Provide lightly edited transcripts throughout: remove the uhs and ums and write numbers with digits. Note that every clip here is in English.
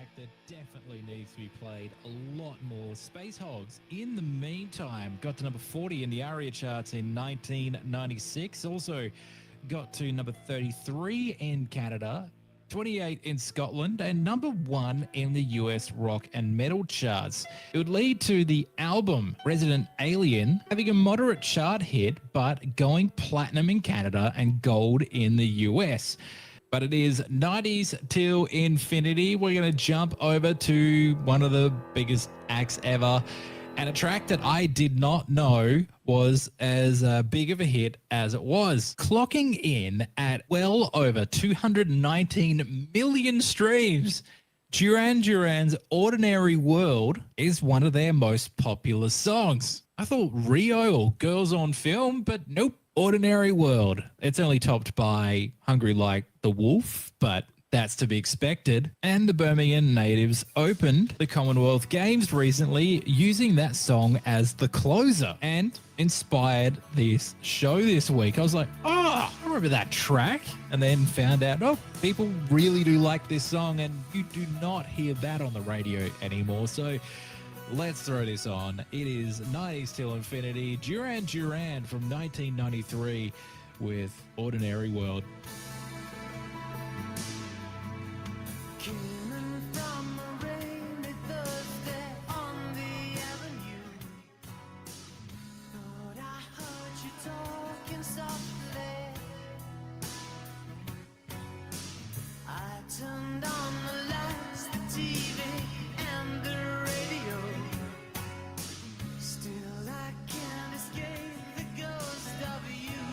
track that definitely needs to be played a lot more. Space Hogs, in the meantime, got to number 40 in the ARIA charts in 1996. Also got to number 33 in Canada, 28 in Scotland, and number 1 in the US rock and metal charts. It would lead to the album Resident Alien having a moderate chart hit, but going platinum in Canada and gold in the US. But it is 90s till infinity. We're going to jump over to one of the biggest acts ever, and a track that I did not know was as big of a hit as it was, clocking in at well over 219 million streams. Duran Duran's Ordinary World is one of their most popular songs. I thought Rio or Girls on Film, but nope. Ordinary World. It's only topped by Hungry Like the Wolf, but that's to be expected. And the Birmingham natives opened the Commonwealth Games recently using that song as the closer and inspired this show this week. I was like, oh, I remember that track. And then found out, oh, people really do like this song, and you do not hear that on the radio anymore. So let's throw this on. It is 90s till infinity. Duran Duran from 1993 with Ordinary World. Turned on the lights, the TV, and the radio. Still I can't escape the ghost of you.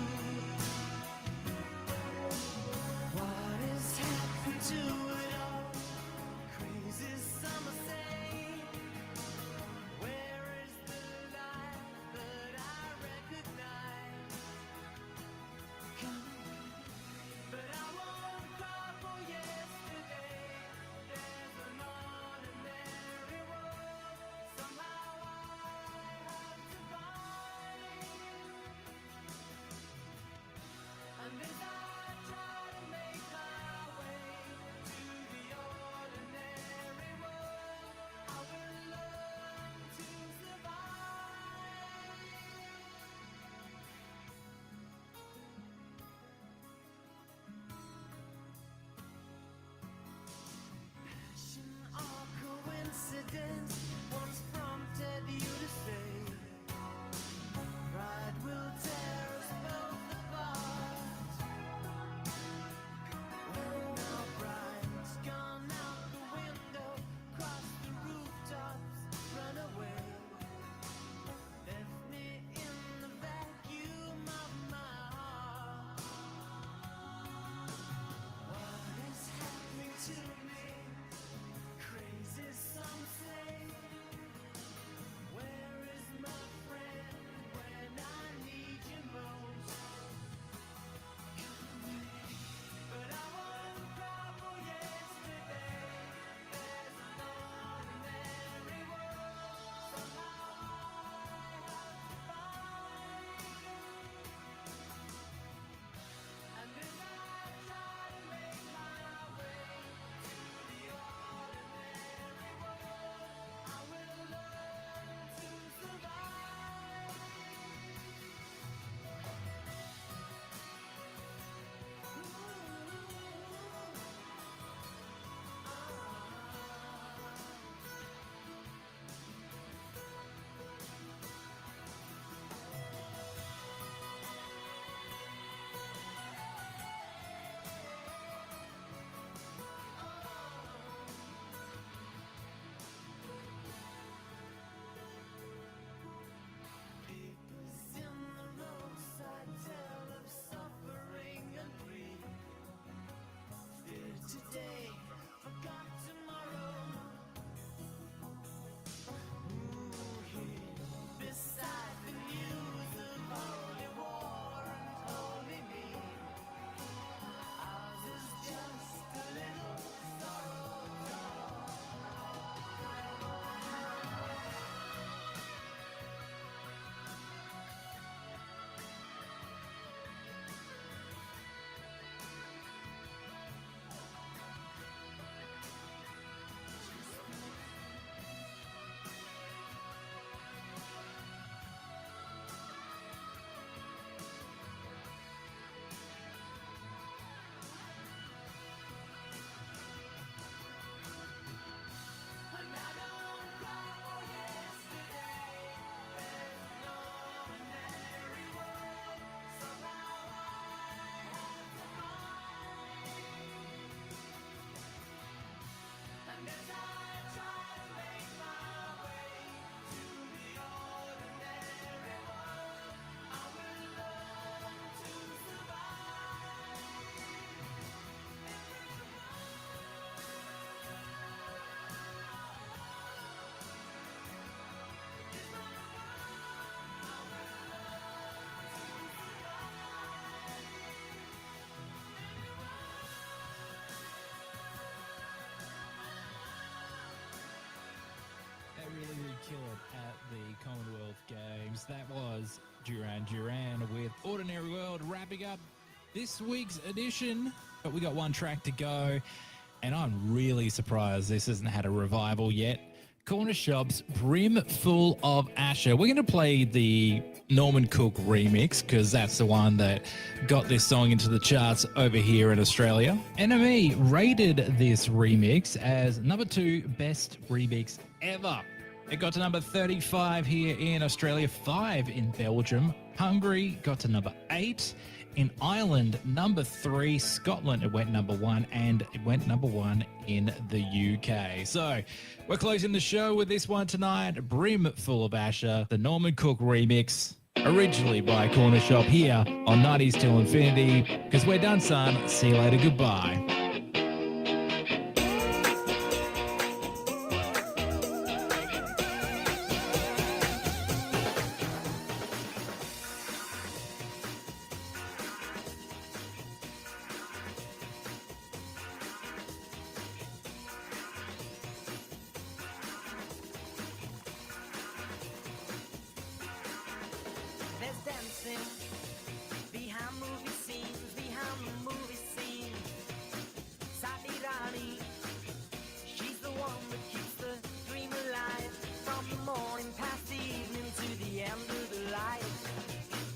kill it at the Commonwealth Games. That was Duran Duran with Ordinary World, wrapping up this week's edition. But we got one track to go, and I'm really surprised this hasn't had a revival yet. Corner Shop's Brim Full of Asher. We're going to play the Norman Cook remix because that's the one that got this song into the charts over here in Australia. NME rated this remix as number 2 best remix ever. It got to number 35 here in Australia, 5 in Belgium. Hungary got to number 8. In Ireland, number 3. Scotland, it went number 1, and it went number 1 in the UK. So we're closing the show with this one tonight, Brim Full of Asher, the Norman Cook remix, originally by Corner Shop here on 90s Till Infinity. Because we're done, son. See you later. Goodbye. There's dancing behind movie scenes, behind the movie scene. Sati Rani, she's the one that keeps the dream alive. From the morning past the evening to the end of the light.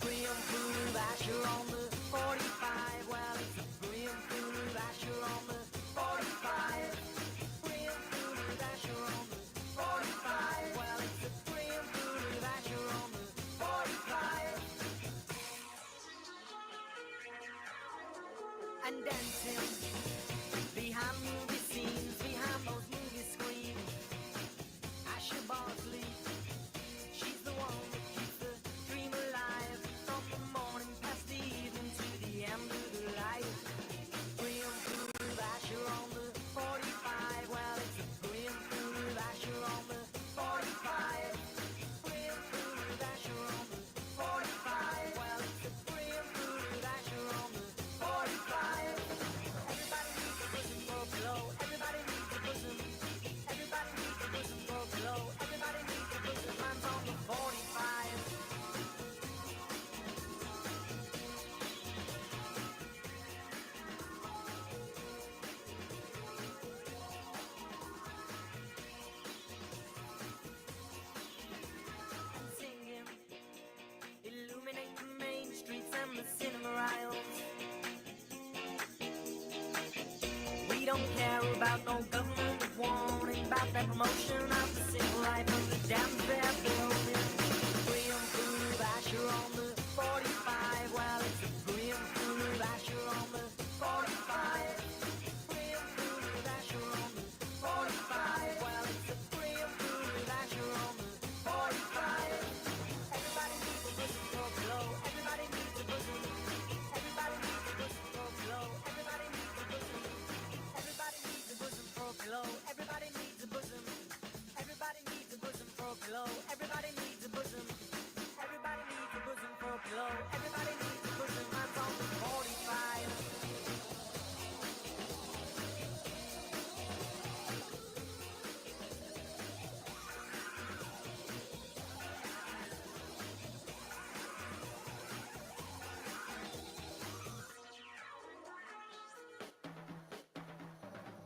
Brim full of Asher on the 45. Well, it's a brim full of Asher on the 45. Brim full of Asher on the 45. Well, it's a brim full of Asher on the 45. And dancing behind movie scenes, behind those movie screens. Asher Bartley, she's the one that keeps the dream alive. From the morning past the evening to the end of the light. Brim full of Asher on the 45. Well, it's a brim full of Asher on the 45. Brim full of Asher on the 45. Well, it's a brim full of Asher on the 45. Everybody needs a bosom for a glow. Everybody needs a bosom. Everybody needs a bosom for a glow. Everybody needs a bosom. Mine's on the 45. And singing, illuminate the main streets and the cinema aisles. We don't care about no government warning about that promotion of the single life of the dams they're building. Brim full of Asher on the 45. Well, it's a brim full of Asher on the 45. Brim full of Asher on the 45. Well, it's a brim full of Asher on the 45. Everybody needs a bosom for a glow. Everybody needs a bosom. Everybody needs a bosom for a glow. Everybody needs a bosom. Everybody needs a bosom for a glow. Everybody needs a bosom. Everybody needs a bosom for a glow. Everybody needs a bosom. Everybody needs a bosom for a glow. Everybody needs a bosom. Mine's on the 45.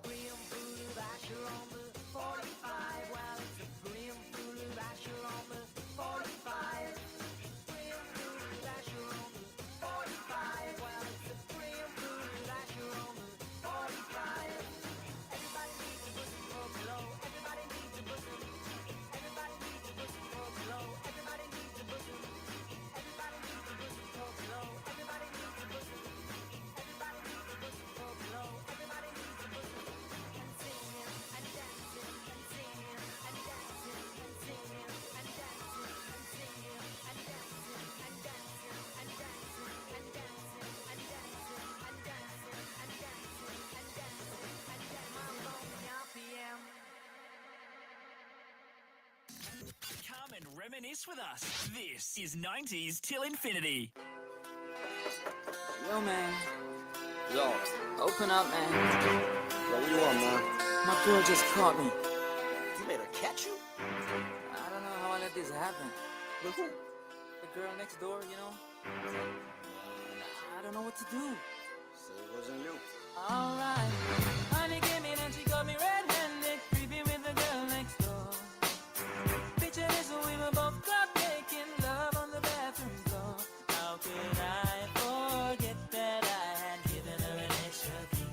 Brim full of Asher on the 45. Well, it's a brim full of Asher on the 45. Brim full of Asher on the 45. Well, it's a brim full of Asher on the 45. Everybody needs a bosom for a glow. Everybody needs a bosom. Everybody needs a bosom for a glow. Everybody needs a bosom. Everybody needs a bosom for a glow. Everybody needs a bosom. Everybody needs a bosom for a glow. Everybody needs a bosom. And singing and dancing and singing and dancing and singing and dancing and singing and dancing and dancing and dancing and dancing and dancing and dancing and dancing and dancing and dancing. My lonely RPM. Come and reminisce with us. This is 90s Till Infinity. Yo, man. Yo. Open up, man. Yo, what you want, man? My girl just caught me. You made her catch you? I don't it happen? With who? The girl next door, you know? I don't know what to do. So it wasn't you. Alright. Honey came in and she got me red-handed, creepy with the girl next door. Picture this, we were both club making love on the bathroom floor. How could I forget that I had given her an extra key?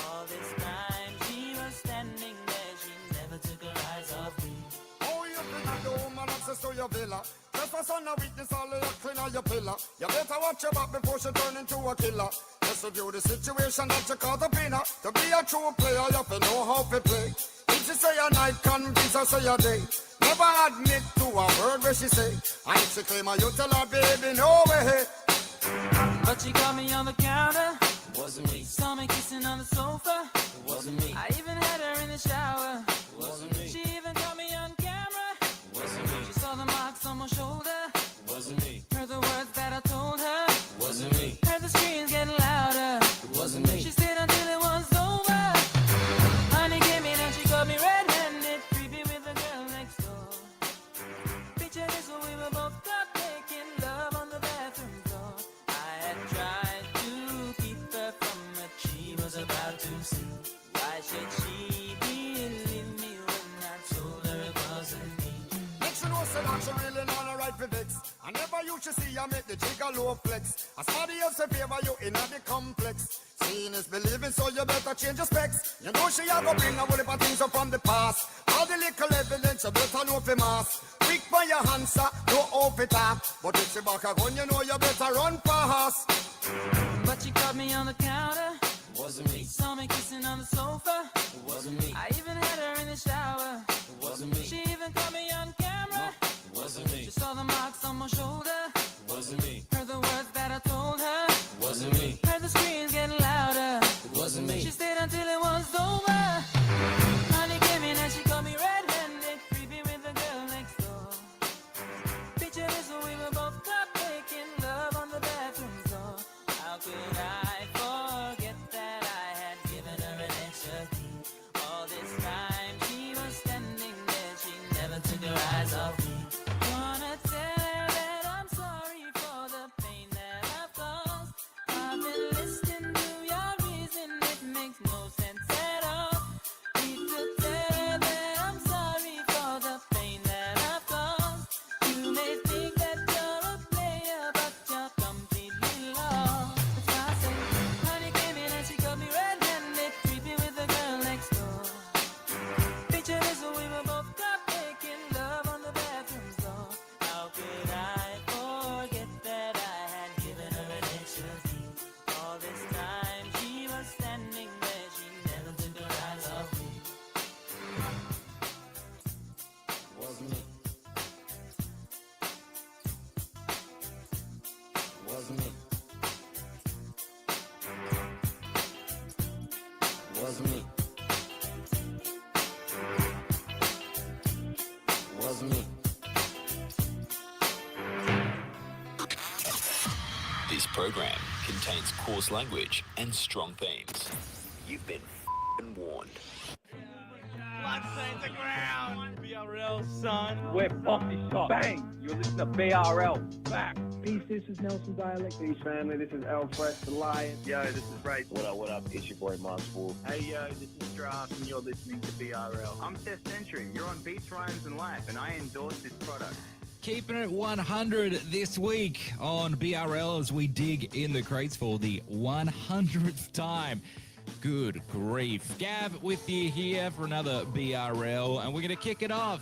All this time she was standing there, she never took her eyes off me. Oh, you think I'm the woman access to your villa? Just for son of weakness, all of your clean on your pillar. You better watch your back before she turn into a killer. Just review the situation that you call the winner. To be a true player, you have to know how to play. If she say a night, convince her say a day. Never admit to a word where she say. And if she claim her, you tell her, baby, no way. But she caught me on the counter. Wasn't me. Saw me kissing on the sofa. Wasn't me. I even had her in the shower. Wasn't me. She even caught me on camera. Wasn't me. She saw the marks on my shoulder. Wasn't me. Heard the words that I told her. Wasn't me. Heard the screams getting louder. Wasn't me. She stayed until it was over. Honey came in and she got me red-handed, creepy with the girl next door. Picture this, we were both up making love on the bathroom floor. I had tried to keep her from what she was about to see. Why should she believe me when I told her it wasn't me? Make she know say that she really not a right for vex. I never used to see you make the jigger low flex. As somebody else in favor you in the complex. Seeing is believing, so you better change your specs. You know she a go bring a whole heap of things up from the past. All the little evidence you better know for mass. Quick by your answer, no off it up. But if she back a gun, you know you better run fast. But she caught me on the counter. Wasn't me. Saw me kissing on the sofa. Wasn't me. I even had her in the shower. Wasn't me. She even caught me on camera. Wasn't me. She saw the marks on my shoulder. Wasn't me. Heard the words that I told her. Wasn't me. Heard the screams getting louder. Wasn't me. She stayed until it was over. Honey came in and she caught me red-handed, creepy with the girl next door. Picture this, we were both up making love on the bathroom floor. How could I forget that I had given her an extra key? All this time she was standing there, she never took her eyes off me. Wanna tell her that I'm sorry for the pain that I've caused. I've been listening to your reason, it makes no sense at all. Need to tell her that I'm sorry for the pain that I've caused. You may think that you're a player, but you're completely lost. That's why I say, honey came in and she got me red-handed, creepy with the girl next door. Picture this, we were both up making love on the bathroom floor. How could I forget that I had given her an extra key? All this time she was standing there, she never took her eyes off me. Wasn't me. Wasn't me. Wasn't me. Wasn't me. This program contains coarse language and strong themes. You've been f***ing warned. BRL, son. We're Bumpy Shot. Bang! You're listening to BRL. Back. Peace, this is Nelson Dialect. Peace, family. This is L Fresh, the Lion. Yo, this is Ray. What up, what up? It's your boy Monster. Hey, yo, this is Draft, and you're listening to BRL. I'm Seth Century. You're on Beats, Rhymes, and Life, and I endorse this product. Keeping it 100 this week on BRL as we dig in the crates for the 100th time. Good grief. Gav with you here for another BRL, and we're going to kick it off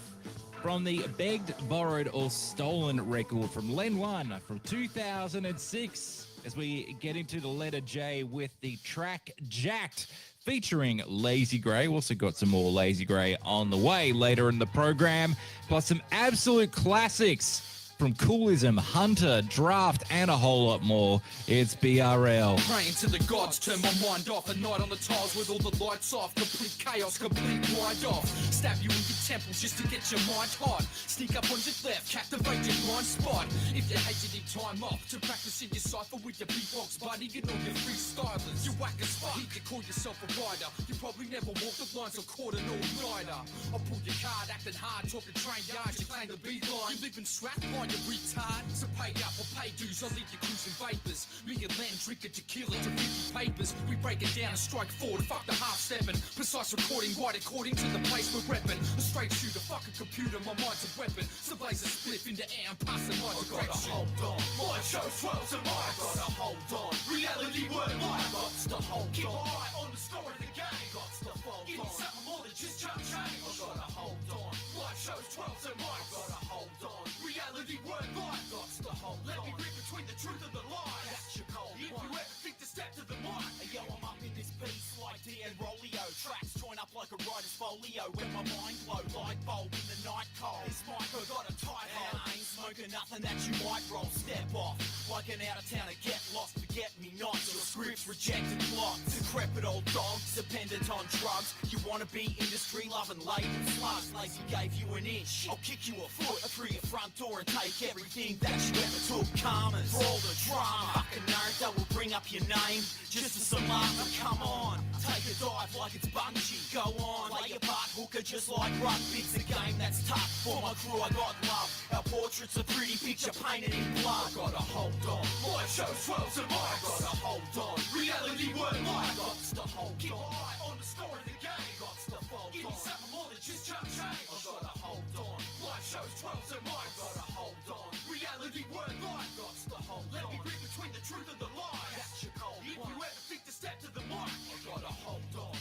from the begged, borrowed, or stolen record from Len 1 from 2006 as we get into the letter J with the track Jacked featuring Lazy Grey. Also got some more Lazy Grey on the way later in the program, plus some absolute classics From Coolism, Hunter, Draft, and a whole lot more, it's BRL. Praying to the gods, turn my mind off. A night on the tiles with all the lights off. Complete chaos, complete wind off. Stab you in your temples just to get your mind hot. Sneak up on your left, captivate your blind spot. If you hate, you need time off to practice in your cipher with your beatbox buddy and all your freestylers. You whack as fuck, you call yourself a rider. You probably never walked the lines or caught an all-nighter. I'll pull your card, acting hard, talking train yards. You claim the beat line, you live in Strathmore. You retard, so pay up or pay dues. I'll leave you cruising vapors. Me and Len drinking tequila to 50 papers. We break it down and strike forward. Fuck the half-7. Precise recording right according to the place we're repping. A straight shooter, fuck a computer. My mind's a weapon. So blaze a spliff into air and passing my direction. Hold on, my show swells and I gotta hold on. Reality word life, got to hold on. Keep an eye on the score of the game. Got to fold on. Give me something more than just jump change. I gotta hold on. Life shows 12 and I gotta hold on. Reality word life, got to hold on. Let me read between the truth and the lie. That's your cold one. If you ever think to step to the mic, hey, yo, I'm up in this piece like D and Rolio. Tracks join up like a writer's folio. When my mind glow, light bulb in the night cold. This mic I got a tight hold. I ain't smoking nothing that you might roll. Step off like an out of towner. Get lost, forget me not. Your scripts rejected, blocked. Decrepit old dogs, dependent on drugs. You wanna be industry loving label slugs. Lazy gave you an inch, I'll kick you a foot through your front door and take everything that you ever took. Karmas for all the drama. Fucking nerd that will bring up your name just for some love. Come on, take a dive like it's bungee. Go on, lay your butt hooker just like rugby's a game that's tough. For my crew, I got love. Our portraits a pretty picture painted in blood. I gotta hold on. My show swells and I gotta hold on. Reality word life, got to hold on. Keep an eye on the score of the game. Got to fold on. Give me something more than just jump change. I gotta hold on. Life shows 12 and I gotta hold on. Reality word life, got to hold on. Let me read between the truth and the lie. That's your cold one. If you ever think to step to the mic, I gotta hold on.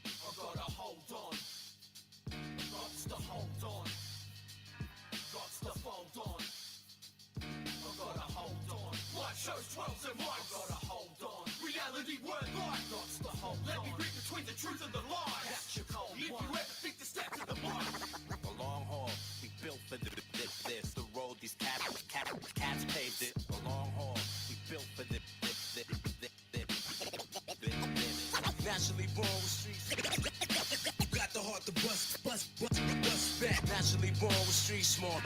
I gotta hold on. Got to hold on. Got to fold on. I gotta hold on. Life shows 12 and I gotta hold on. Reality word life, got to hold on. Let me read between the truth and the lie. That's your cold one. If you ever think to step to the mic. A long haul, we built for this. The road these cats paved it. A long haul, we built for this. Naturally born with streets. Got the heart to bust back. Naturally born with streets, small.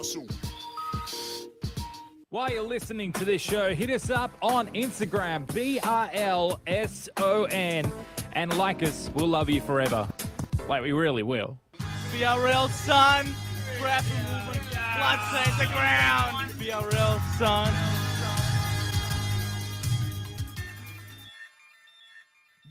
So. While you're listening to this show, hit us up on Instagram, BRLSON, and like us. We'll love you forever. Like, we really will. BRL, son. Grab blood stains the ground. BRL, son.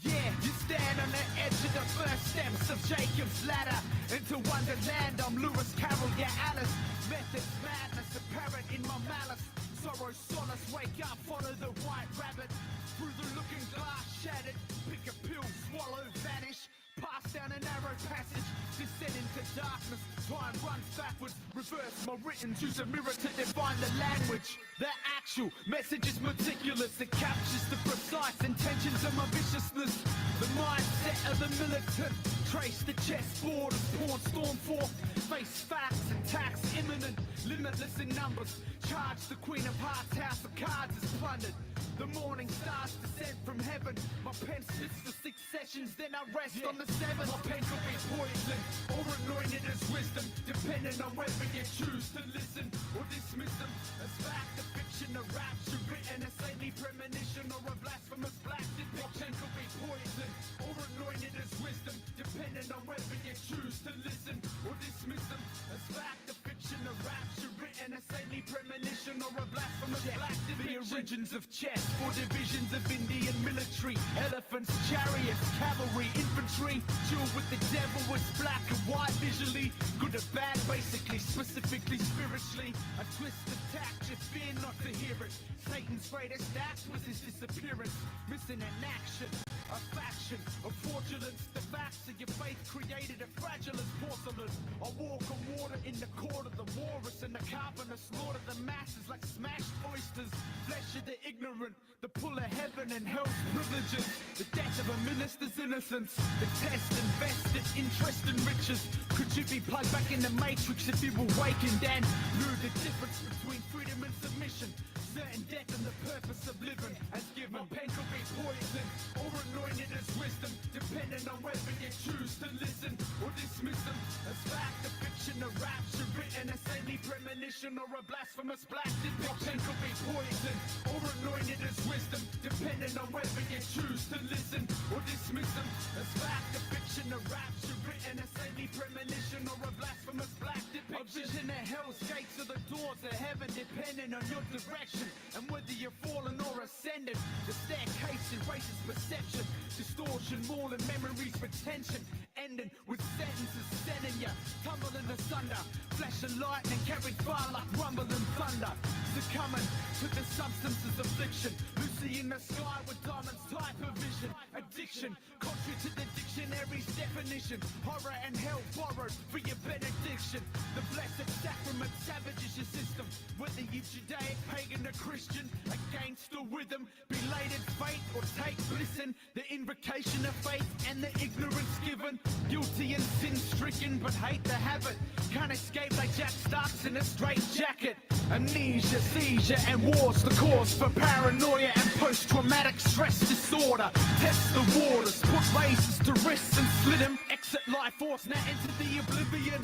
Yeah, you stand on the edge of the first steps of Jacob's ladder into Wonderland. I'm Lewis Carroll, yeah, Alice. Methods, madness, apparent in my malice. Sorrow, solace, wake up, follow the white rabbit. Through the looking glass, shattered. Pick a pill, swallow, vanish. Pass down a narrow passage, descend into darkness. Time runs backwards, reverse my written. Use a mirror to define the language. The actual message is meticulous. It captures the precise intentions of my viciousness. The mindset of the militant. Trace the chessboard of pawn storm forth. Face facts and tax imminent. Limitless in numbers. Charge the Queen of Hearts, house of cards is plundered. The morning stars descend from heaven. My pen sits for 6 sessions, then I rest on the 7th. My pen could be poison or anointed as wisdom, depending on whether you choose to listen or dismiss them as fact, a fiction, a rapture, written, a saintly premonition, or a blasphemous black depiction. Could be poison or anointed as wisdom, depending on whether you choose to listen or dismiss them as fact, a fiction, a rapture, written, a saintly premonition, or a blasphemous black depiction. The origins of chess. 4 divisions of Indian military, elephants, chariots, cavalry, infantry. Duel with the devil was black and white visually. Good or bad, basically, specifically, spiritually. A twist of tact, you fear not to hear it. Satan's greatest act was his disappearance. Missing an action, a faction, a fraudulence. The facts of your faith created a fragile as porcelain. I walk on water in the court of the walrus, and the carpenter slaughter the masses like smashed oysters. Flesh of the ignorant, the pull of heaven and hell's privileges. The death of a minister's innocence, the test invested interest in riches. Could you be plugged back in the matrix if you awakened and knew the difference between freedom and submission? Certain death and the purpose of living as given. My pen could be poison or anointed as wisdom, depending on whether you choose to listen or dismiss them as fact, a fiction, a rapture written as any premonition or a blasphemous black depiction. My pen could be poison or anointed as wisdom, depending on whether you choose to listen or dismiss them as fact, a fiction, a rapture written as any premonition or a blasphemous black depiction. A vision of hell's gates or the doors of heaven, depending on your direction and whether you're fallen or ascended. The staircase erases perception, distortion, mauling memories, retention, ending with sentences sending ya tumbling asunder. Flash and lightning carried fire like rumble and thunder, succumbing to the substance's affliction. Lucy in the sky with diamonds type of vision. Addiction, contrary to the dictionary's definition. Horror and hell borrowed for your benediction. The blessed sacrament savages your system, whether you Judaic, pagan or Christian. Against or with them, belated fate or take listen. The invocation of faith and the ignorance given. Guilty and sin stricken, but hate the habit. Can't escape like Jack Starks in a straight jacket. Amnesia, seizure and war's the cause for paranoia and post-traumatic stress disorder. Test the waters, put razors to wrists and slit them. Exit life force, now enter the oblivion.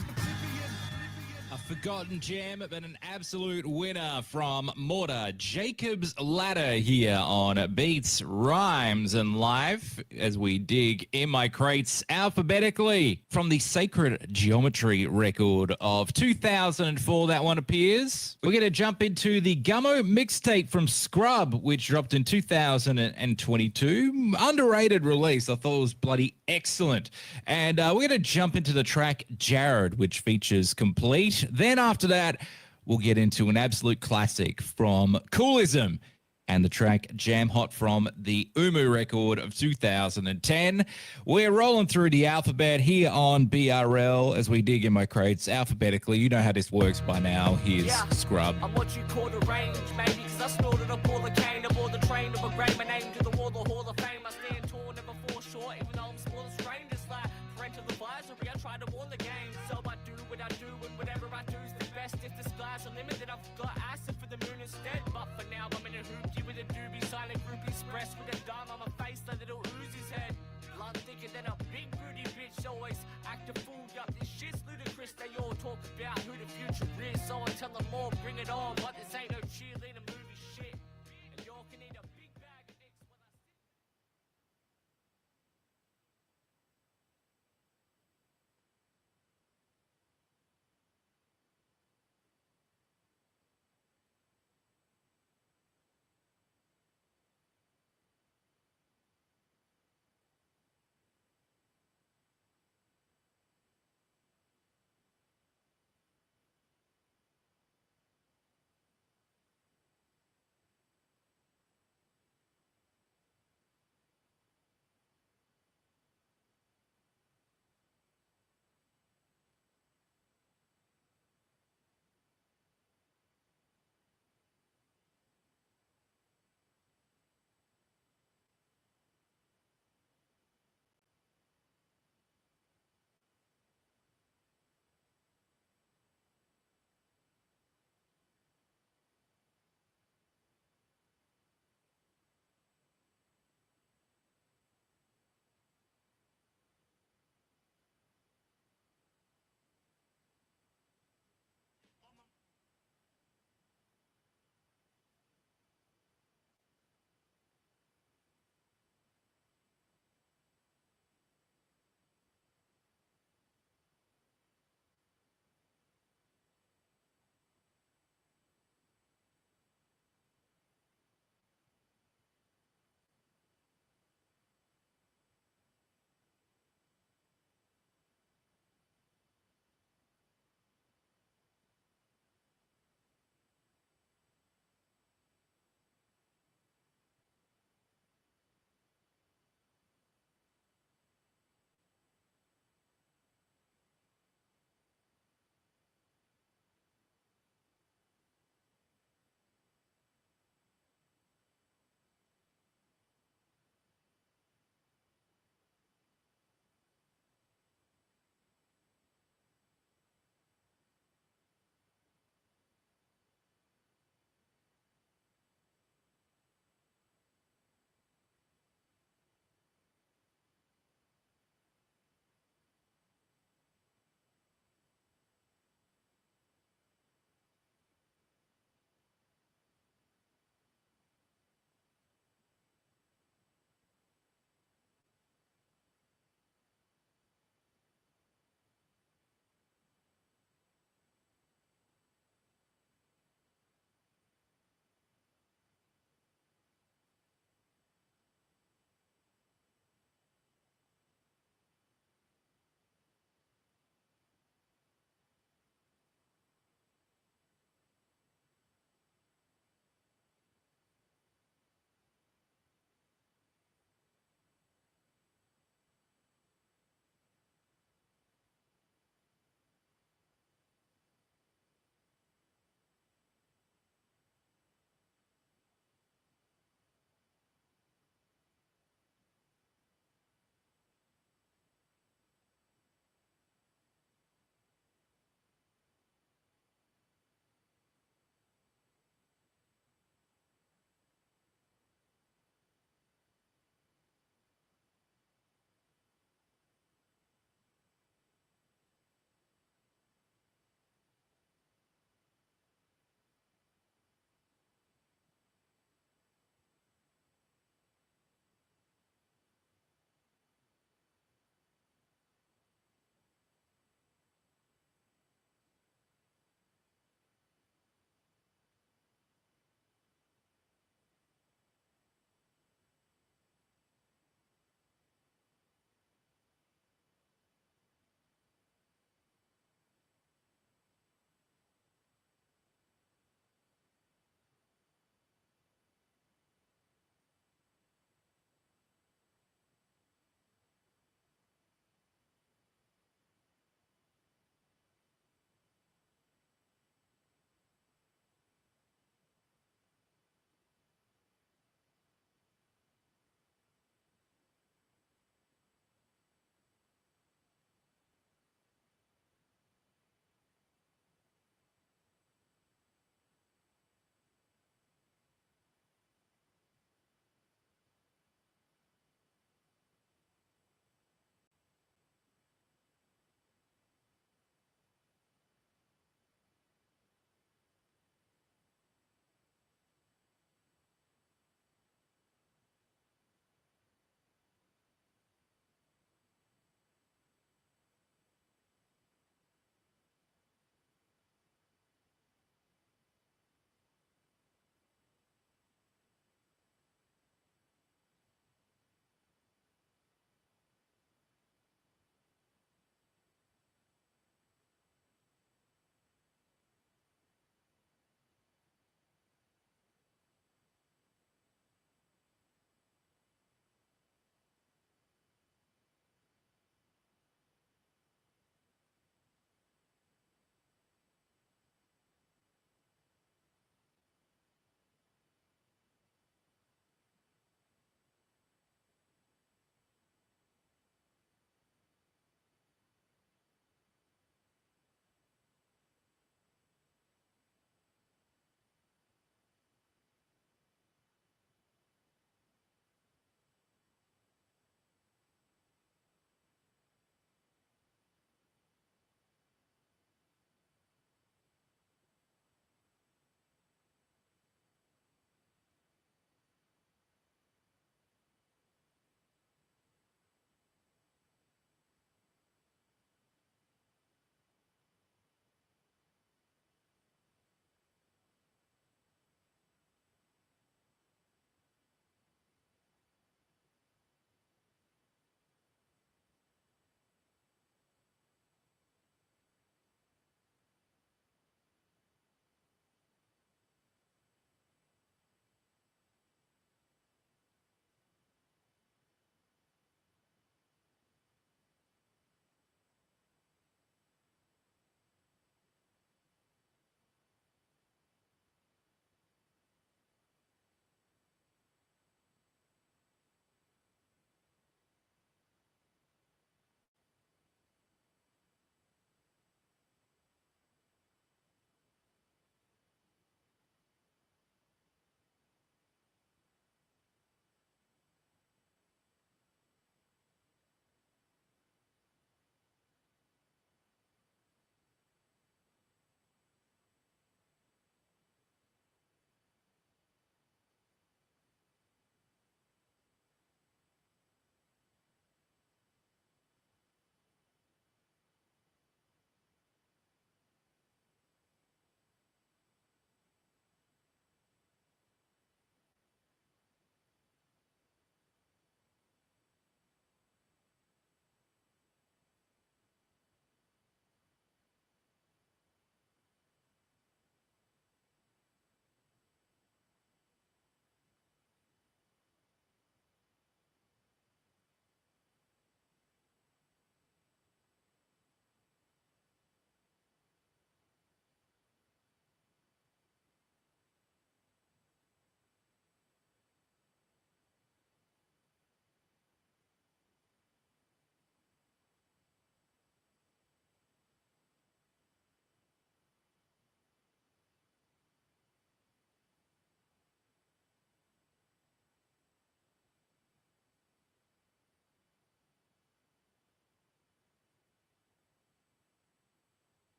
A forgotten gem, but an absolute winner from Mortar. Jacob's Ladder here on Beats, Rhymes and Life as we dig in my crates alphabetically from the Sacred Geometry record of 2004. That one appears. We're going to jump into the Gummo mixtape from Scrub, which dropped in 2022. Underrated release. I thought it was bloody excellent. And we're going to jump into the track Jared, which features Complete. Then after that, we'll get into an absolute classic from Coolism and the track Jam Hot from the Umu record of 2010. We're rolling through the alphabet here on BRL as we dig in my crates alphabetically. You know how this works by now. Here's Scrub. I'm what you call the range, maybe, cause I snorted up all the cane aboard the train of a grade. My name to the wall, the Hall of Fame. I stand tall, never fall short, even though I'm small and strange. It's like parental advisory, I try to warn the game. So I do what I do, and whatever I do is the best. If the skies are limited, I've got acid for the moon instead. But for now, I'm in a hoopty with a doobie, silent group express with a dime on my face, like little Uzi's head. Blunt thicker than a big booty bitch, always act a fool. Yup, this shit's ludicrous. They all talk about who the future is, so I tell them all, bring it on. But this ain't no cheerleader movie shit. And y'all can eat a big bag of dicks when I sit.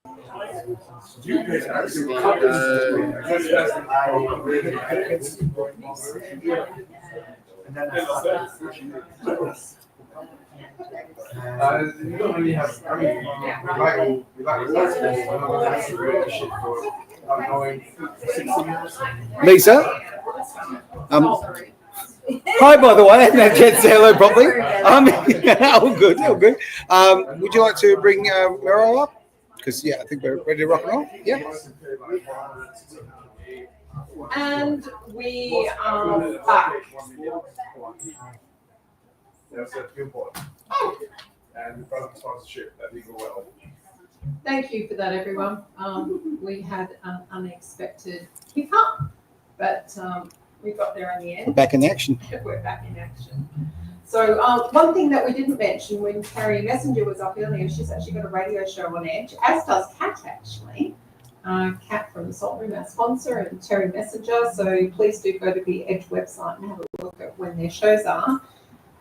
You don't really have, I mean, we like relationship for ongoing 60 years. Lisa? Hi, by the way, I didn't get to say hello properly. All good, all good. Would you like to bring Mero up? Because, yeah, I think we're ready to rock and roll. Yeah. And we are back. That's a good point. And product sponsorship, that did go well. Thank you for that, everyone. We had an unexpected hiccup, but we got there in the end. We're back in action. We're back in action. So one thing that we didn't mention when Carrie Messenger was up earlier, she's actually got a radio show on Edge, as does Kat actually. Kat from the Salt Room, our sponsor, and Terry Messenger. So please do go to the Edge website and have a look at when their shows are.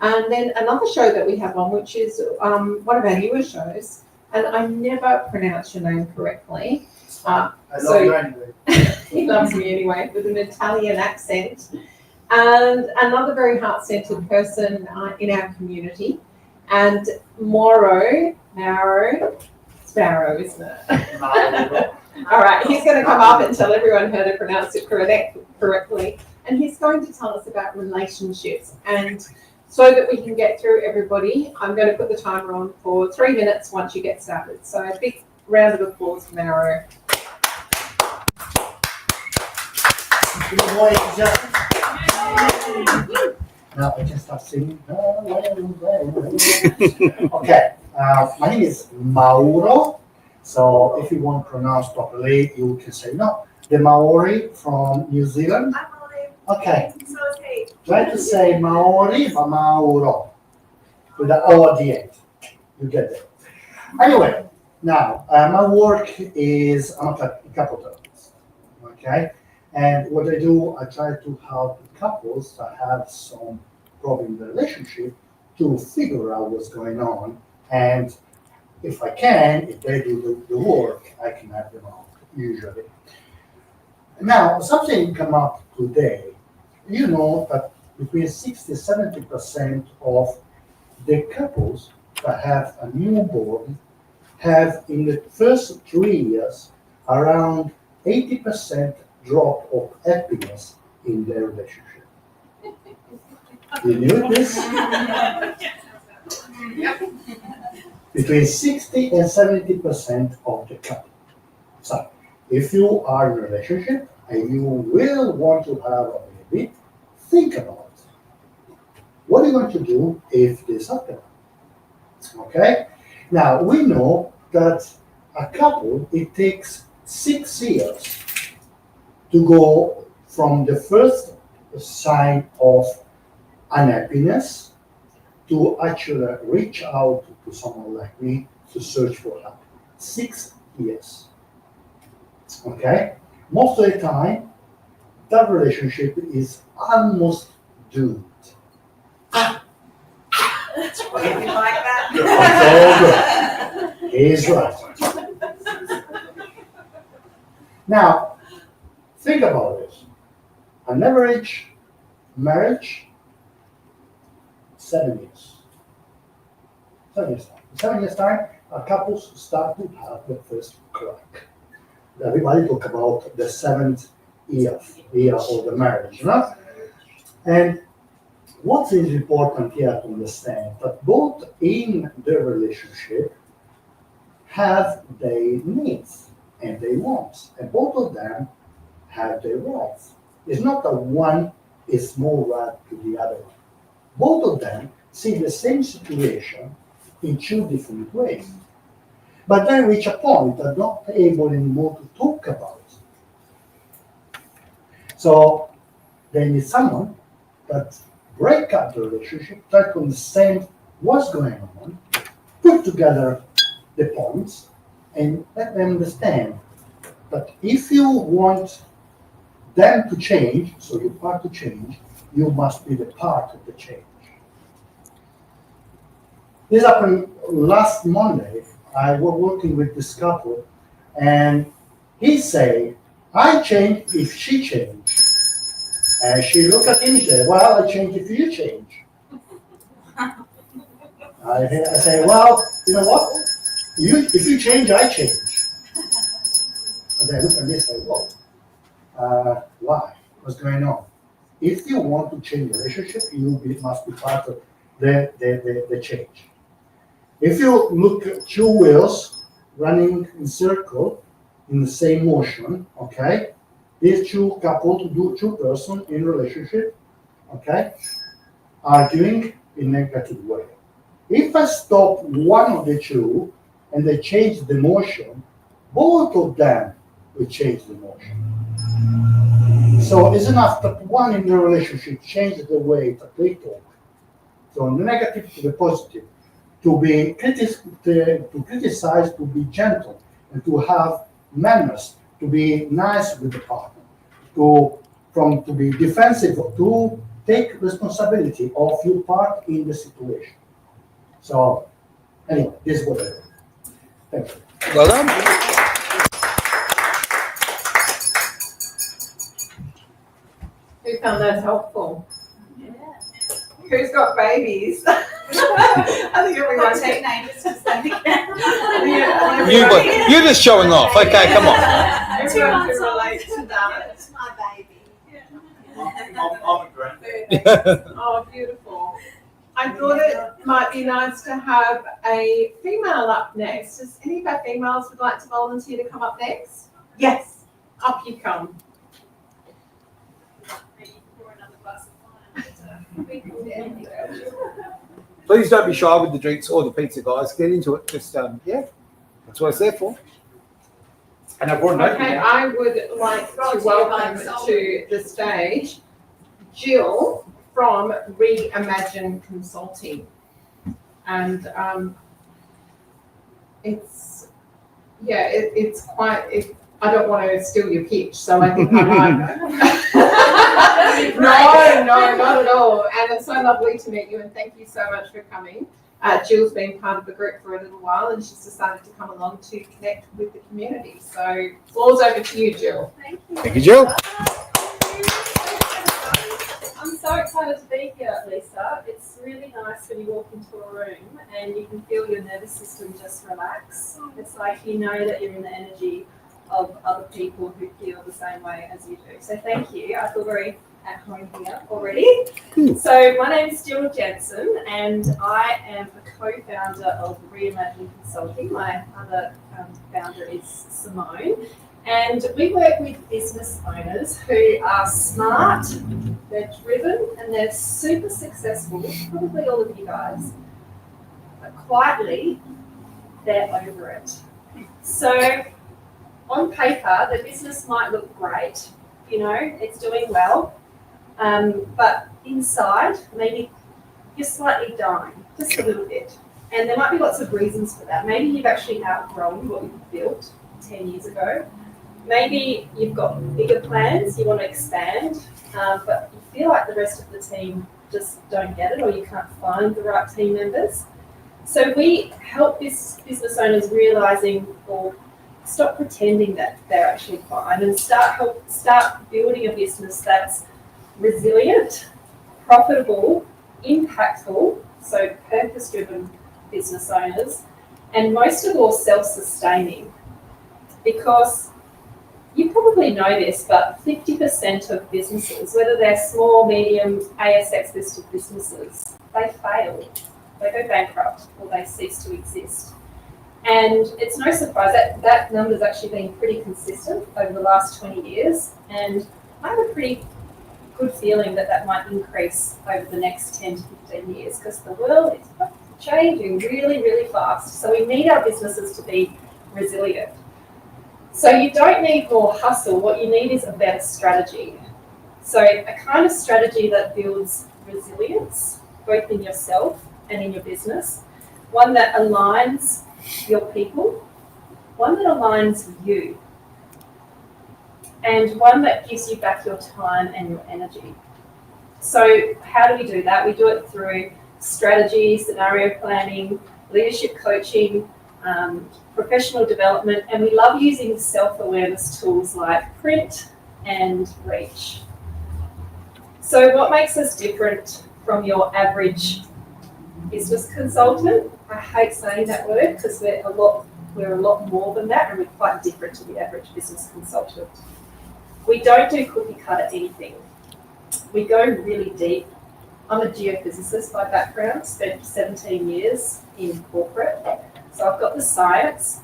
And then another show that we have on, which is one of our newer shows, and I never pronounce your name correctly. I love you anyway. He loves me anyway, with an Italian accent. And another very heart-centered person in our community. And Mauro, it's Mauro, isn't it? All right, he's going to come up and tell everyone how to pronounce it correctly. And he's going to tell us about relationships. And so that we can get through everybody, I'm going to put the timer on for 3 minutes once you get started. So a big round of applause for Mauro. Good morning, gentlemen. Now I can start singing. Okay, my name is Mauro. So if you want to pronounce properly, you can say no. The Maori from New Zealand. Okay. Try to say Maori, but Mauro. With the O at the end. You get it. Anyway, now my work is, I'm a couple therapist. Okay? And what I do, I try to help couples that have some problem in the relationship to figure out what's going on. And if I can, if they do the work, I can help them out, usually. Now, something come up today. You know that between 60-70% of the couples that have a newborn have in the first 3 years around 80% drop of happiness in their relationship. You knew this? Between 60 and 70% of the couple. So, if you are in a relationship and you will want to have a baby, think about it. What are you going to do if this happens? Okay? Now, we know that a couple, it takes 6 years to go from the first sign of unhappiness to actually reach out to someone like me to search for help. 6 years. Okay? Most of the time, that relationship is almost doomed. That's right. You like that? It's all good. He's right. Now, think about it. An average marriage, 7 years. 7 years time. In 7 years time, couples start to have the first crack. Everybody talk about the 7th year of the marriage, no? And what is important here to understand that both in the relationship have their needs and their wants, and both of them have their rights. It's not that one is more right to the other one. Both of them see the same situation in 2 different ways. But then reach a point that they're not able anymore to talk about it. So they need someone that break up the relationship, try to understand what's going on, put together the points, and let them understand that if you want them to change, so you part to change, you must be the part of the change. This happened last Monday. I was working with this couple, And he say, I change if she change. And she look at him and say, well, I change if you change. I say, well, you know what? If you change, I change. And they look at me and say, whoa, why? What's going on? If you want to change the relationship, must be part of the change. If you look at two wheels running in circle in the same motion, okay, these two couple, two person in relationship, okay, arguing in negative way. If I stop one of the two and they change the motion, both of them will change the motion. So it's enough that one in the relationship changes the way that they talk, from the negative to the positive, to be to criticize, to be gentle, and to have manners, to be nice with the partner, to be defensive, to take responsibility of your part in the situation. So anyway, this is what I do. Thank you. Well done. Who found that helpful? Yeah. Who's got babies? I think everyone teenagers just You're just showing off. Okay, come on. Everyone can relate to that. It's my baby. I'm a grand. Oh, beautiful. I thought it might be nice to have a female up next. Does any of our females would like to volunteer to come up next? Yes, up you come. Please don't be shy with the drinks or the pizza, guys. Get into it. Just yeah, that's what it's there for. And I brought an opening Okay, now. I would like to welcome to the stage Jill from Reimagine Consulting, and it's quite. I don't want to steal your pitch, so I think I might. No, not at all. And it's so lovely to meet you, and thank you so much for coming. Jill's been part of the group for a little while, and she's decided to come along to connect with the community. So, floor's over to you, Jill. Thank you. Thank you, Jill. I'm so excited to be here, Lisa. It's really nice when you walk into a room and you can feel your nervous system just relax. It's like you know that you're in the energy of other people who feel the same way as you do. So thank you. I feel very at home here already. So my name is Jill Jensen and I am a co-founder of Reimagine Consulting. My other founder is Simone. And we work with business owners who are smart, they're driven, and they're super successful, probably all of you guys. But quietly, they're over it. So on paper, the business might look great, you know, it's doing well, but inside, maybe you're slightly dying, just a little bit. And there might be lots of reasons for that. Maybe you've actually outgrown what you've built 10 years ago. Maybe you've got bigger plans, you want to expand, but you feel like the rest of the team just don't get it, or you can't find the right team members. So we help business owners realizing or stop pretending that they're actually fine and start building a business that's resilient, profitable, impactful, so purpose-driven business owners, and most of all self-sustaining. Because you probably know this, but 50% of businesses, whether they're small, medium, ASX listed businesses, they fail. They go bankrupt or they cease to exist. And it's no surprise that number's actually been pretty consistent over the last 20 years. And I have a pretty good feeling that might increase over the next 10 to 15 years because the world is changing really, really fast. So we need our businesses to be resilient. So you don't need more hustle. What you need is a better strategy. So a kind of strategy that builds resilience, both in yourself and in your business. One that aligns your people, one that aligns you, and one that gives you back your time and your energy. So how do we do that? We do it through strategy, scenario planning, leadership coaching, professional development, and we love using self-awareness tools like print and reach. So what makes us different from your average business consultant? I hate saying that word because we're a lot more than that, and we're quite different to the average business consultant. We don't do cookie cutter anything. We go really deep. I'm a geophysicist by background, spent 17 years in corporate. So I've got the science,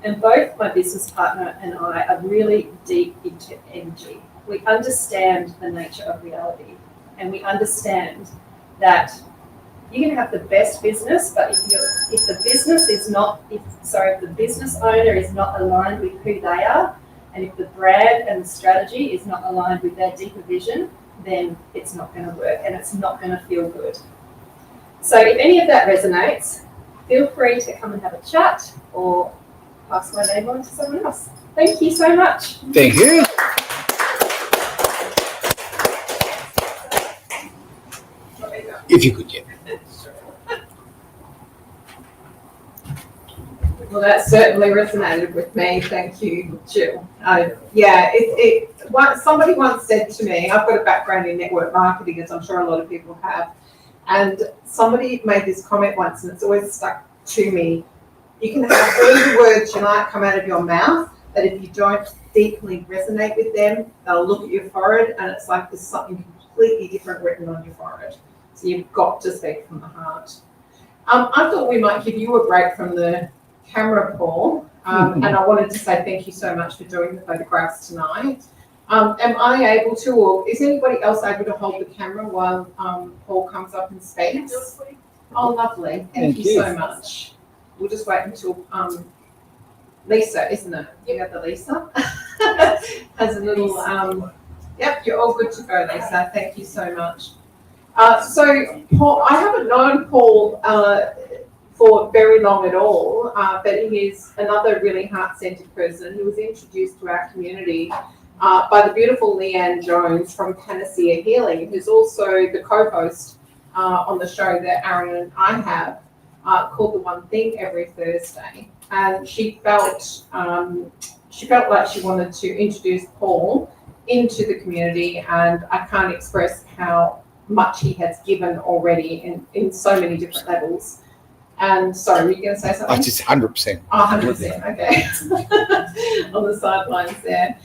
and both my business partner and I are really deep into energy. We understand the nature of reality, and we understand that you can have the best business, but if the business owner is not aligned with who they are, and if the brand and the strategy is not aligned with their deeper vision, then it's not going to work and it's not going to feel good. So if any of that resonates, feel free to come and have a chat or pass my name on to someone else. Thank you so much. Thank you. If you could, yeah. Well, that certainly resonated with me. Thank you, Jill. Somebody once said to me, I've got a background in network marketing, as I'm sure a lot of people have, and somebody made this comment once, and it's always stuck to me. You can have all the words you like come out of your mouth, but if you don't deeply resonate with them, they'll look at your forehead, and it's like there's something completely different written on your forehead. So you've got to speak from the heart. I thought we might give you a break from the camera, Paul, and I wanted to say thank you so much for doing the photographs tonight. Am I able to, or is anybody else able to hold the camera while Paul comes up and speaks? Oh, lovely. Thank you so much. We'll just wait until Lisa, isn't it? You have the Lisa? Has a little, yep, you're all good to go, Lisa. Thank you so much. So, Paul, I haven't known Paul for very long at all, but he is another really heart-centered person who was introduced to our community by the beautiful Leanne Jones from Panacea Healing, who's also the co-host on the show that Aaron and I have called The One Thing every Thursday. And she felt like she wanted to introduce Paul into the community, and I can't express how much he has given already in so many different levels. And sorry, were you going to say something? Just 100%. Oh, 100%, okay. On the sidelines there.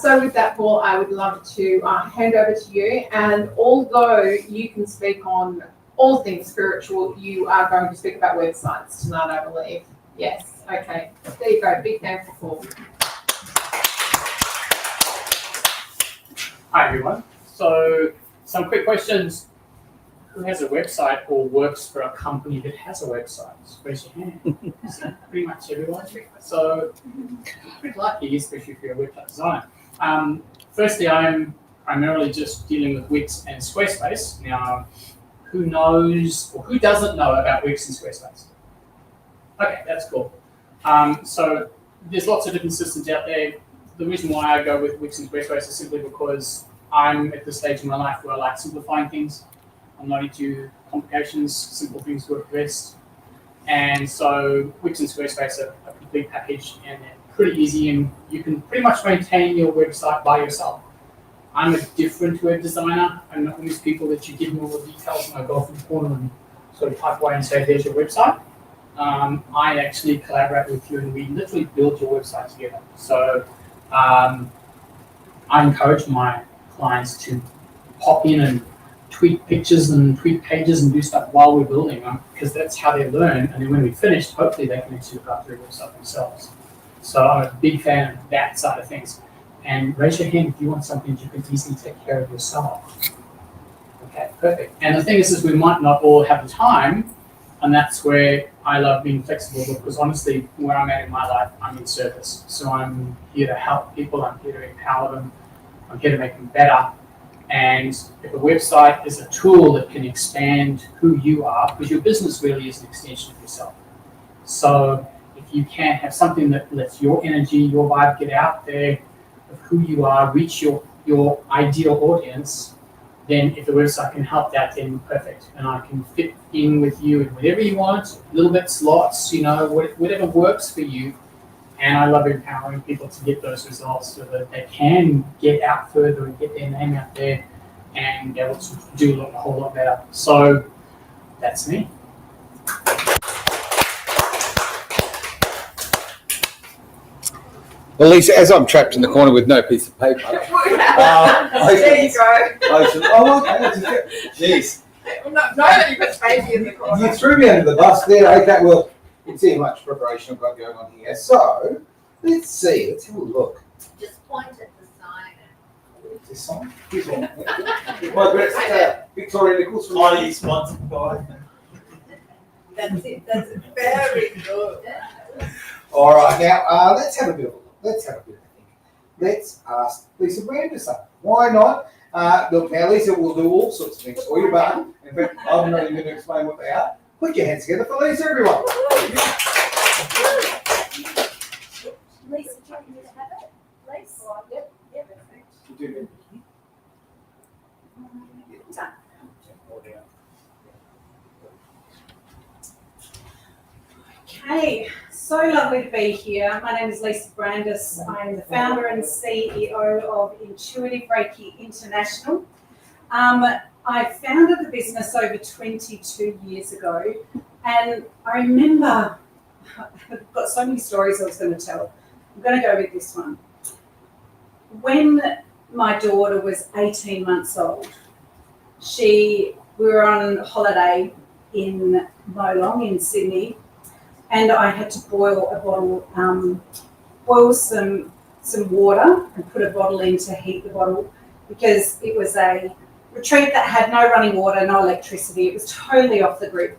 So with that, Paul, I would love to hand over to you. And although you can speak on all things spiritual, you are going to speak about websites tonight, I believe. Yes, okay. There you go. Big hand for Paul. Hi, everyone. So some quick questions. Who has a website or works for a company that has a website? Raise your hand. Pretty much everyone. So pretty lucky, especially if you're a website designer. Firstly, I'm primarily just dealing with Wix and Squarespace. Now, who knows or who doesn't know about Wix and Squarespace? Okay, that's cool. So there's lots of different systems out there. The reason why I go with Wix and Squarespace is simply because I'm at the stage in my life where I like simplifying things. I'm not into complications, simple things work best. And so Wix and Squarespace are a complete package, and they're pretty easy, and you can pretty much maintain your website by yourself. I'm a different web designer. I'm not one of these people that you give me all the details and I go off in the corner and sort of type away and say, there's your website. I actually collaborate with you and we literally build your website together. So I encourage my clients to pop in and tweak pictures and tweak pages and do stuff while we're building them, because that's how they learn. And then when we finish, hopefully they can actually look after their website themselves. So I'm a big fan of that side of things. And raise your hand if you want something that you can easily take care of yourself. Okay, perfect. And the thing is we might not all have the time, and that's where I love being flexible, because honestly, where I'm at in my life, I'm in service. So I'm here to help people, I'm here to empower them, I'm here to make them better. And if a website is a tool that can expand who you are, because your business really is an extension of yourself. So if you can have something that lets your energy, your vibe get out there of who you are, reach your ideal audience, then if the website can help that, then perfect. And I can fit in with you in whatever you want, little bit slots, you know, whatever works for you. And I love empowering people to get those results so that they can get out further and get their name out there and be able to do a whole lot better. So that's me. Well, Lisa, as I'm trapped in the corner with no piece of paper. There you go. Oh, okay. Jeez. No, that you put baby in the corner. You threw me under the bus there. Okay, well, you can see how much preparation I've got going on here. So, let's see. Let's have a look. Just point at the sign. This song? This one. My best Victoria Nichols from Highly sponsored by. That's it. That's very good. All right, now let's have a bit of a look. Let's have a bit of a think. Let's ask Lisa Branderson. Why not? Look, now Lisa will do all sorts of things for you, but in fact, I'm not even going to explain what they are. Put your hands together for Lisa, everyone. Lisa, do you want me to have it? Lisa? Yep. Perfect. Okay, so lovely to be here. My name is Lisa Brandis. I am the founder and CEO of Intuitive Reiki International. I founded the business over 22 years ago, and I remember, I've got so many stories I was going to tell. I'm going to go with this one. When my daughter was 18 months old, we were on holiday in Molong in Sydney, and I had to boil a bottle, boil some water and put a bottle in to heat the bottle, because it was a retreat that had no running water, no electricity. It was totally off the grid.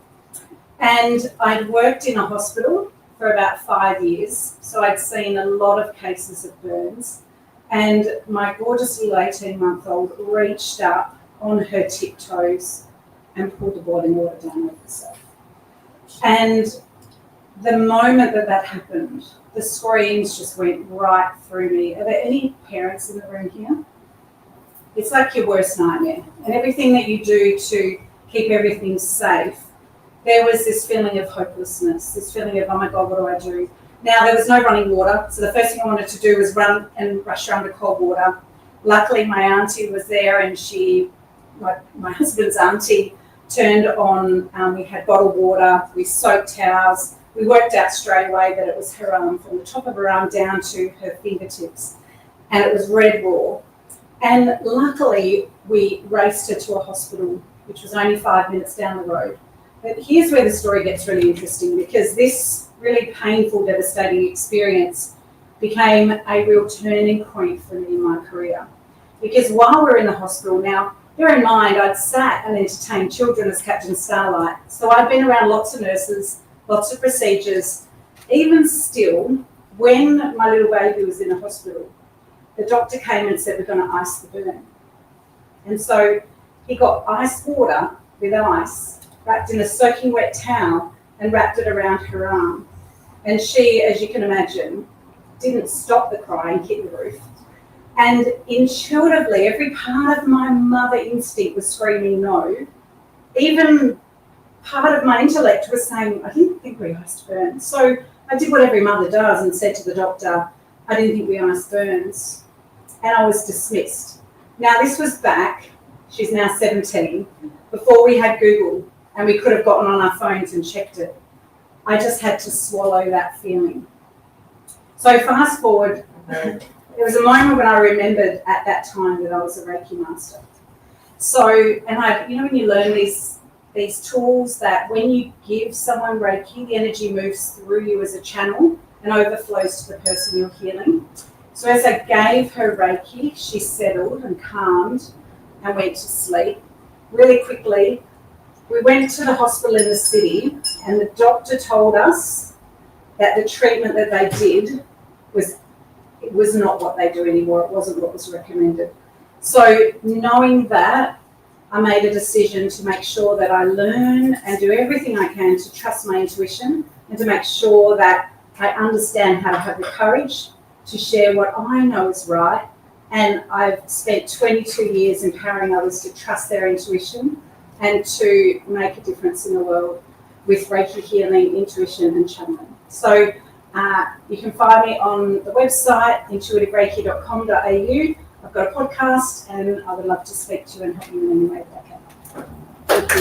And I'd worked in a hospital for about 5 years, so I'd seen a lot of cases of burns. And my gorgeous little 18-month-old reached up on her tiptoes and pulled the boiling water down over herself. And the moment that happened, the screams just went right through me. Are there any parents in the room here? It's like your worst nightmare. And everything that you do to keep everything safe, there was this feeling of hopelessness, this feeling of, oh my God, what do I do? Now, there was no running water, so the first thing I wanted to do was run and rush her under cold water. Luckily, my auntie was there, and my husband's auntie turned on, we had bottled water, we soaked towels. We worked out straight away that it was her arm, from the top of her arm down to her fingertips, and it was red raw. And luckily, we raced her to a hospital, which was only 5 minutes down the road. But here's where the story gets really interesting, because this really painful, devastating experience became a real turning point for me in my career. Because while we're in the hospital now, bear in mind, I'd sat and entertained children as Captain Starlight. So I'd been around lots of nurses, lots of procedures. Even still, when my little baby was in the hospital, the doctor came and said, we're going to ice the burn. And so he got ice water with ice, wrapped in a soaking wet towel, and wrapped it around her arm. And she, as you can imagine, didn't stop the crying, hit the roof. And intuitively, every part of my mother instinct was screaming no. Even part of my intellect was saying, I didn't think we iced burns. So I did what every mother does and said to the doctor, I didn't think we iced burns. And I was dismissed. Now, this was back, she's now 17, before we had Google and we could have gotten on our phones and checked it. I just had to swallow that feeling. So fast forward, there was a moment when I remembered at that time that I was a Reiki master. So, and when you learn these tools, that when you give someone Reiki, the energy moves through you as a channel and overflows to the person you're healing. So as I gave her Reiki, she settled and calmed and went to sleep. Really quickly, we went to the hospital in the city, and the doctor told us that the treatment that they did was not what they do anymore. It wasn't what was recommended. So knowing that, I made a decision to make sure that I learn and do everything I can to trust my intuition, and to make sure that I understand how to have the courage to share what I know is right And I've spent 22 years empowering others to trust their intuition and to make a difference in the world with Reiki healing, intuition, and channeling. So you can find me on the website, intuitivereiki.com.au. I've got a podcast, and I would love to speak to you and help you in any way that I can. Thank you.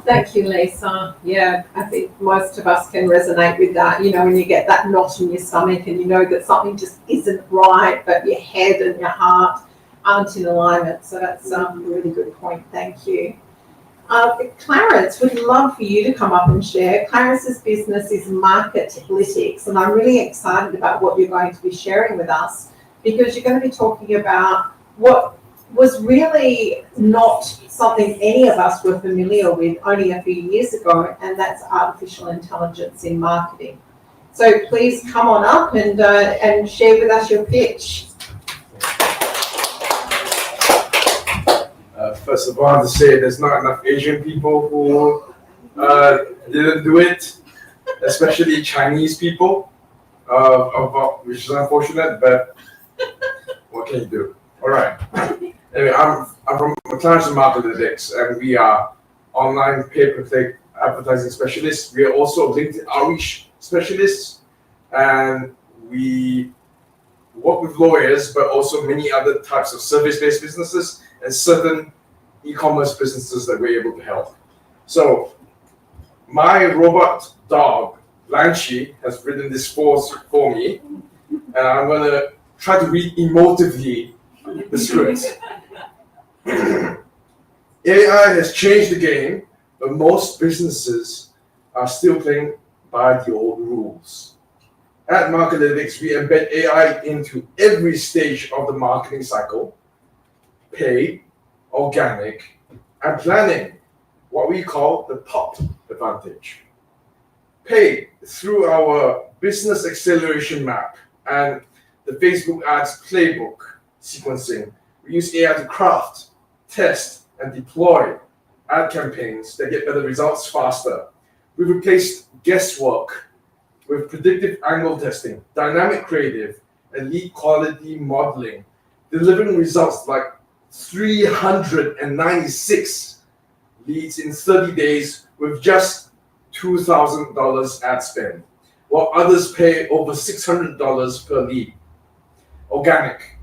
Thank you, Lisa. Yeah, I think most of us can resonate with that. You know, when you get that knot in your stomach and you know that something just isn't right, but your head and your heart aren't in alignment. So that's a really good point. Thank you. Clarence, would love for you to come up and share. Clarence's business is Marketlytics, and I'm really excited about what you're going to be sharing with us, because you're going to be talking about what was really not something any of us were familiar with only a few years ago, and that's artificial intelligence in marketing. So please come on up and share with us your pitch. First of all, I have to say there's not enough Asian people who didn't do it, especially Chinese people, which is unfortunate, but what can you do? All right. Anyway, I'm from Clarence and Marketlytics, and we are online pay-per-click advertising specialists. We are also LinkedIn outreach specialists, and we work with lawyers, but also many other types of service-based businesses and certain e-commerce businesses that we're able to help. So my robot dog, Blanchie, has written this for me, and I'm going to try to read emotively the script. AI has changed the game, but most businesses are still playing by the old rules. At Marketlytics, we embed AI into every stage of the marketing cycle: paid, organic, and planning, what we call the POP advantage. Paid through our business acceleration map and the Facebook ads playbook sequencing. We use AI to craft, test, and deploy ad campaigns that get better results faster. We've replaced guesswork with predictive angle testing, dynamic creative, and lead quality modeling, delivering results like 396 leads in 30 days with just $2,000 ad spend, while others pay over $600 per lead. Organic.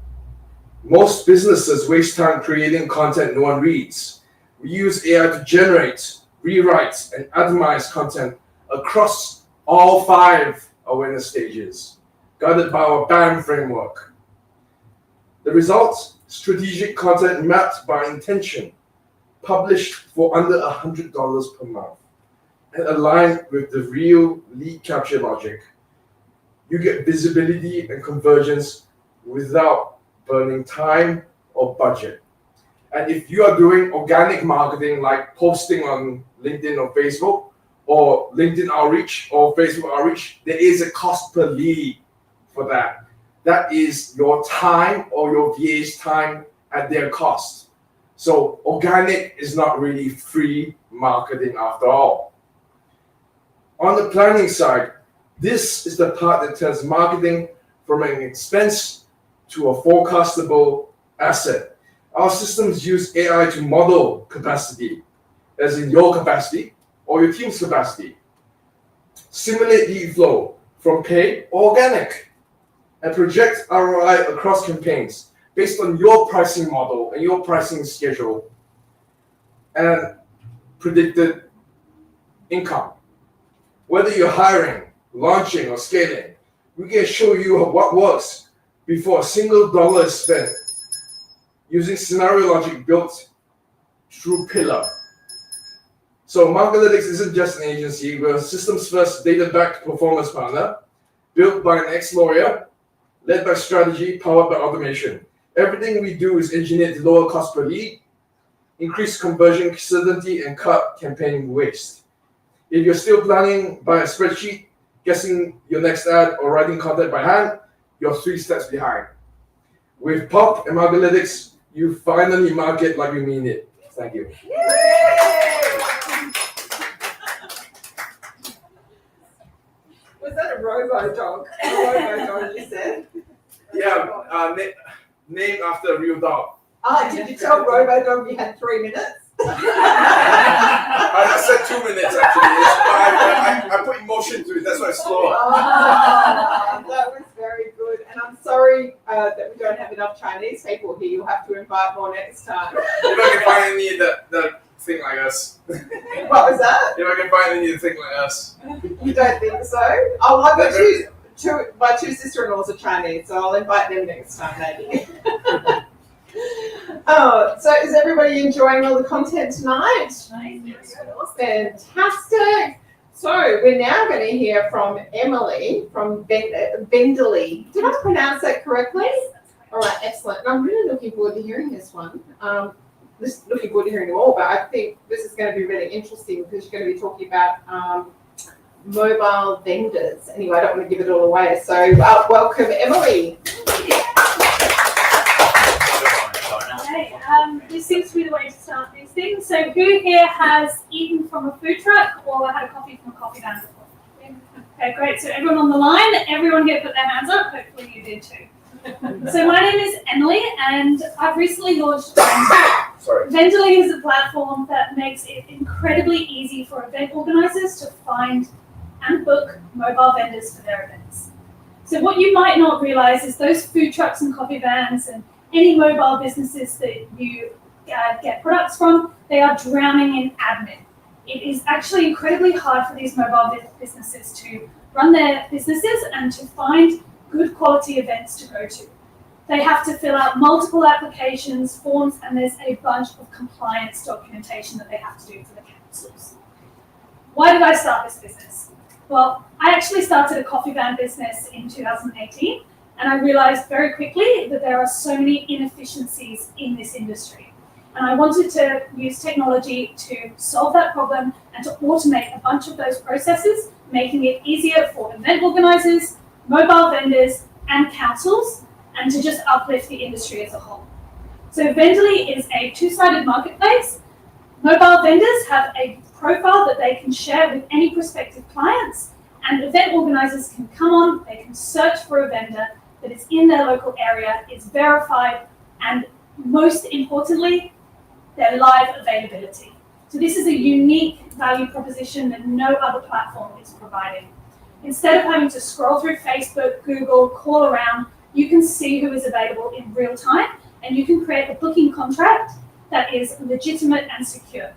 Most businesses waste time creating content no one reads. We use AI to generate, rewrite, and atomize content across all 5 awareness stages, guided by our BAM framework. The result: strategic content mapped by intention, published for under $100 per month, and aligned with the real lead capture logic. You get visibility and conversions without burning time or budget. And if you are doing organic marketing, like posting on LinkedIn or Facebook, or LinkedIn outreach or Facebook outreach, there is a cost per lead for that. That is your time or your VA's time at their cost. So organic is not really free marketing after all. On the planning side, this is the part that turns marketing from an expense to a forecastable asset. Our systems use AI to model capacity, as in your capacity or your team's capacity. Simulate lead flow from paid or organic, and project ROI across campaigns based on your pricing model and your pricing schedule and predicted income. Whether you're hiring, launching, or scaling, we can show you what works before a single dollar is spent, using scenario logic built through Pillar. So Marketlytics isn't just an agency. We're a systems-first, data-backed performance partner, built by an ex-lawyer, led by strategy, powered by automation. Everything we do is engineered to lower cost per lead, increase conversion certainty, and cut campaign waste. If you're still planning by a spreadsheet, guessing your next ad, or writing content by hand, you're 3 steps behind. With POP and Marketlytics, you finally market like you mean it. Thank you. that a robo dog? A robo dog, you said? Yeah, named after a real dog. Oh, did you tell robo dog you had 3 minutes? I said 2 minutes actually. I put emotion to it. That's why it's slower. Oh, that was very good. And I'm sorry that we don't have enough Chinese people here. You'll have to invite more next time. If I can find any that think like us. What was that? If I can find any that think like us. You don't think so? Oh, I've got my two sister-in-laws are Chinese, so I'll invite them next time maybe. Oh, so is everybody enjoying all the content tonight? Fantastic. So we're now going to hear from Emily from Vendley. Did I pronounce that correctly? All right, excellent. And I'm really looking forward to hearing this one. Looking forward to hearing them all, but I think this is going to be really interesting because you're going to be talking about mobile vendors. Anyway, I don't want to give it all away. So welcome, Emily. This seems to be the way to start these things. So who here has eaten from a food truck or had a coffee from a coffee van before? Okay, great. So everyone on the line, everyone here put their hands up. Hopefully you did too. So my name is Emily and I've recently launched Vendley is a platform that makes it incredibly easy for event organizers to find and book mobile vendors for their events. So what you might not realize is those food trucks and coffee vans and any mobile businesses that you get products from, they are drowning in admin. It is actually incredibly hard for these mobile businesses to run their businesses and to find good quality events to go to. They have to fill out multiple applications, forms, and there's a bunch of compliance documentation that they have to do for the councils. Why did I start this business? Well, I actually started a coffee van business in 2018. And I realized very quickly that there are so many inefficiencies in this industry. And I wanted to use technology to solve that problem and to automate a bunch of those processes, making it easier for event organizers, mobile vendors, and councils, and to just uplift the industry as a whole. So Vendley is a two-sided marketplace. Mobile vendors have a profile that they can share with any prospective clients, and event organizers can come on, they can search for a vendor that is in their local area, is verified, and most importantly, their live availability. So this is a unique value proposition that no other platform is providing. Instead of having to scroll through Facebook, Google, call around, you can see who is available in real time, and you can create a booking contract that is legitimate and secure.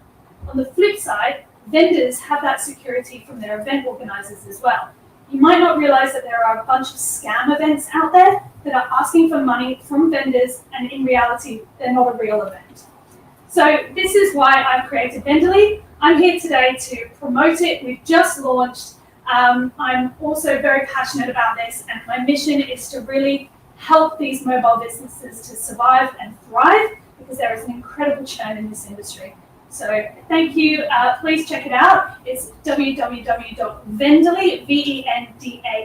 On the flip side, vendors have that security from their event organizers as well. You might not realize that there are a bunch of scam events out there that are asking for money from vendors, and in reality, they're not a real event. So this is why I've created Vendley. I'm here today to promote it. We've just launched. I'm also very passionate about this, and my mission is to really help these mobile businesses to survive and thrive, because there is an incredible churn in this industry. So thank you. Please check it out. It's www.vendally,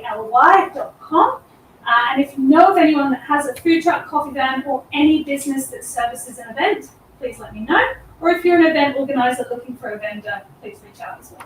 VENDALY.com. And if you know of anyone that has a food truck, coffee van, or any business that services an event, please let me know. Or if you're an event organizer looking for a vendor, please reach out as well.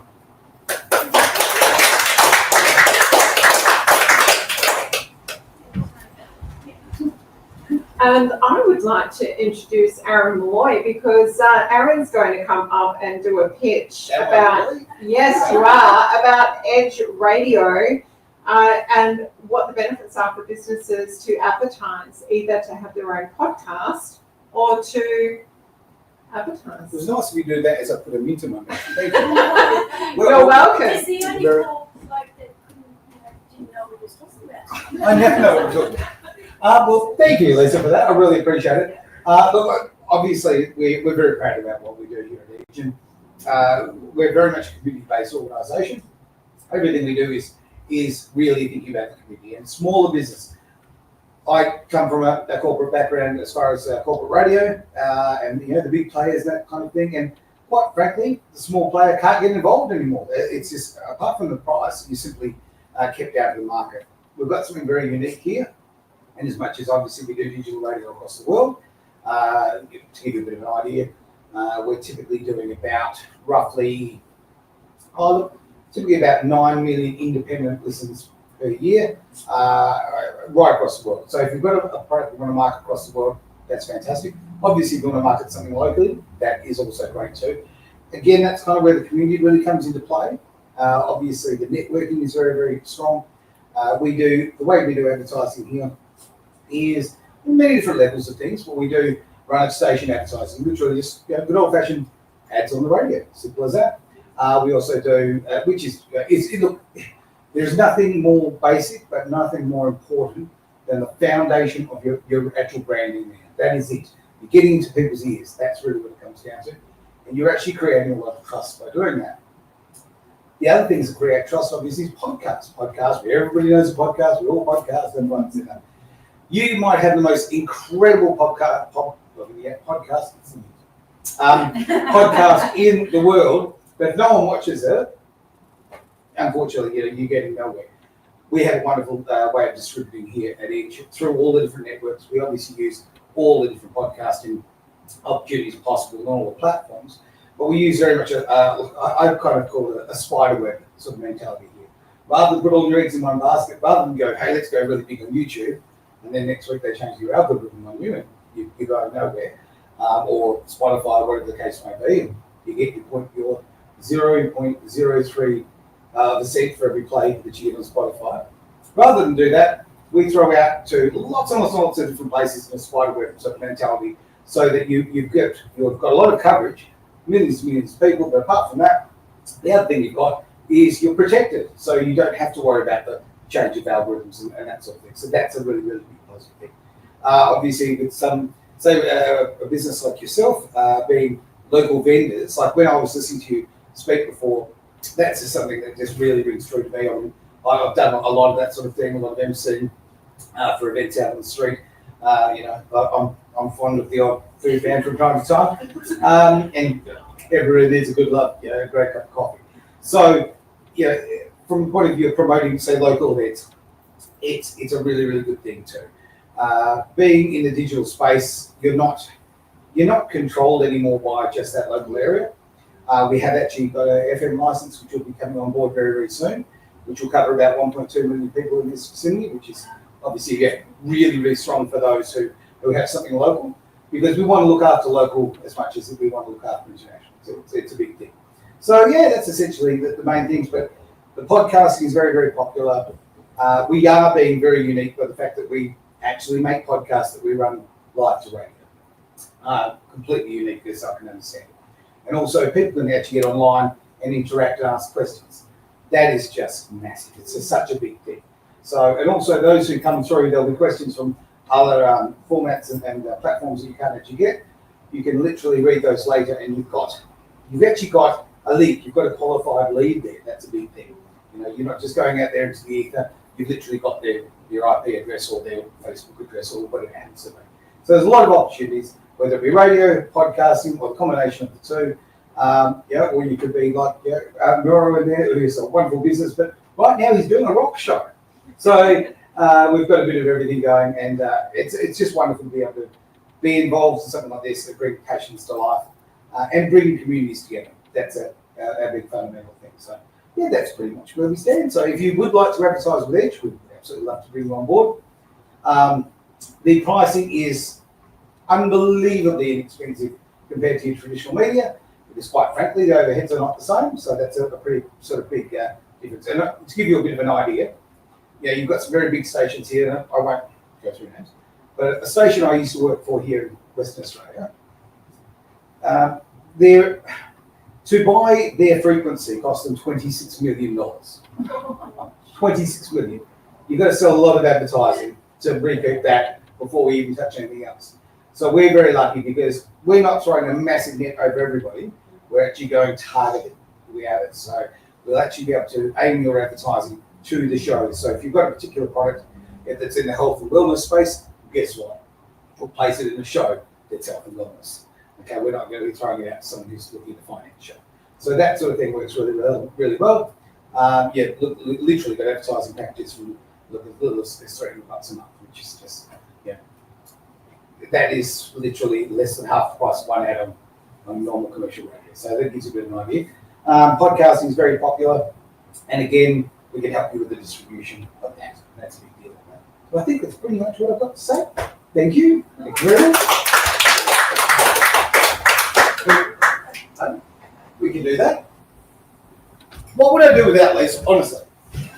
And I would like to introduce Aaron Malloy, because Aaron's going to come up and do a pitch about, yes, you are, about Edge Radio and what the benefits are for businesses to advertise, either to have their own podcast or to advertise. It was nice of you to do that as I put them into my mouth. Thank you. You're welcome. Is the only call like that didn't know what he was talking about? I never know what I'm talking about. Well, thank you, Lisa, for that. I really appreciate it. Look, obviously, we're very proud about what we do here at Edge, and we're very much a community-based organisation. Everything we do is really thinking about the community and smaller business. I come from a corporate background as far as corporate radio, and the big players, that kind of thing. And quite frankly, the small player can't get involved anymore. It's just, apart from the price, you're simply kept out of the market. We've got something very unique here. And as much as obviously we do digital radio across the world, to give you a bit of an idea, we're typically doing about roughly typically about 9 million independent listens per year, right across the world. So if you've got a product you want to market across the world, that's fantastic. Obviously, if you want to market something locally, that is also great too. Again, that's kind of where the community really comes into play. Obviously, the networking is very, very strong. The way we do advertising here is many different levels of things. What we do, run at station advertising, literally just good old-fashioned ads on the radio, simple as that. We also do, which is, look, there's nothing more basic, but nothing more important than the foundation of your actual branding there. That is it. You're getting into people's ears. That's really what it comes down to. And you're actually creating a lot of trust by doing that. The other things that create trust, obviously, is podcasts. Podcasts, where everybody knows a podcast, we all podcast, everyone's in that. You might have the most incredible podcast in the world, but if no one watches it, unfortunately, you're getting nowhere. We have a wonderful way of distributing here at Edge through all the different networks. We obviously use all the different podcasting opportunities possible on all the platforms, but we use very much I kind of call it a spider web sort of mentality here. Rather than put all your eggs in one basket, rather than go, hey, let's go really big on YouTube, and then next week they change your algorithm on you and you go nowhere, or Spotify, whatever the case may be, and you get your 0.03% for every play that you get on Spotify. Rather than do that, we throw out to lots and lots of different places in a spider web sort of mentality, so that you've got a lot of coverage, millions and millions of people. But apart from that, the other thing you've got is you're protected, so you don't have to worry about the change of algorithms and that sort of thing. So that's a really, really big positive thing. Obviously, with some, say, a business like yourself, being local vendors, like when I was listening to you speak before, that's just something that just really rings true to me. I've done a lot of that sort of thing, a lot of MC for events out on the street. I'm fond of the odd food van from time to time, and everybody needs a good love, a great cup of coffee. So, from the point of view of promoting, say, local events, it's a really, really good thing too. Being in the digital space, you're not controlled anymore by just that local area. We have actually got an FM license, which will be coming on board very, very soon, which will cover about 1.2 million people in this vicinity, which is obviously really, really strong for those who have something local, because we want to look after local as much as we want to look after international. So it's a big thing. So that's essentially the main things. But the podcasting is very, very popular. We are being very unique by the fact that we actually make podcasts that we run live to radio. Completely unique, as I can understand. And also, people can actually get online and interact and ask questions. That is just massive. It's just such a big thing. So, and also those who come through, there'll be questions from other formats and platforms that you can't actually get. You can literally read those later, and you've actually got a lead. You've got a qualified lead there. That's a big thing. You're not just going out there into the ether. You've literally got your IP address or their Facebook address or whatever it happens to be. So there's a lot of opportunities, whether it be radio, podcasting, or a combination of the two. Or you could be like Miro in there, who's a wonderful business, but right now he's doing a rock show. So we've got a bit of everything going, and it's just wonderful to be able to be involved in something like this that brings passions to life and bringing communities together. That's a big fundamental thing. So that's pretty much where we stand. So if you would like to advertise with Edge, we'd absolutely love to bring you on board. The pricing is unbelievably inexpensive compared to your traditional media, because quite frankly, the overheads are not the same. So that's a pretty sort of big difference. And to give you a bit of an idea, you've got some very big stations here. I won't go through names, but a station I used to work for here in Western Australia, to buy their frequency cost them $26 million. $26 million. You've got to sell a lot of advertising to recoup that before we even touch anything else. So we're very lucky because we're not throwing a massive net over everybody. We're actually going targeted. We have it. So we'll actually be able to aim your advertising to the show. So if you've got a particular product that's in the health and wellness space, guess what? We'll place it in a show that's health and wellness. Okay, we're not going to be throwing it out to someone who's looking to finance a show. So that sort of thing works really well. Literally got advertising packages from as little as $300 a month, which is just that is literally less than half the price of one ad on normal commercial radio. So that gives you a bit of an idea. Podcasting is very popular. And again, we can help you with the distribution of that. That's a big deal. So I think that's pretty much what I've got to say. Thank you. Thank you very much. We can do that. What would I do without Lisa? Honestly.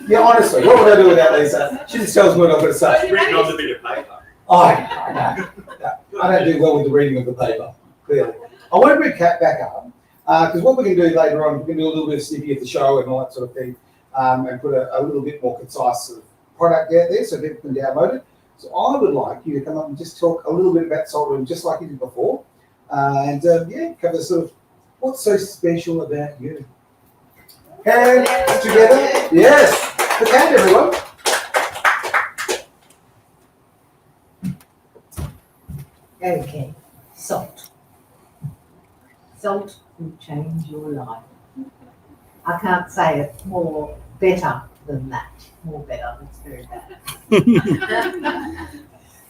Yeah, honestly, what would I do without Lisa? She just tells me what I've got to say. Written on the bit of paper. I don't do well with the reading of the paper, clearly. I want to bring Kat back up, because what we can do later on, we can do a little bit of snippy of the show and all that sort of thing, and put a little bit more concise sort of product out there so people can download it. So I would like you to come up and just talk a little bit about Salt Room, just like you did before, and yeah, cover sort of what's so special about you. Hands together, yes, put hand everyone. Okay, salt. Salt will change your life. I can't say it more better than that. More better, that's very bad.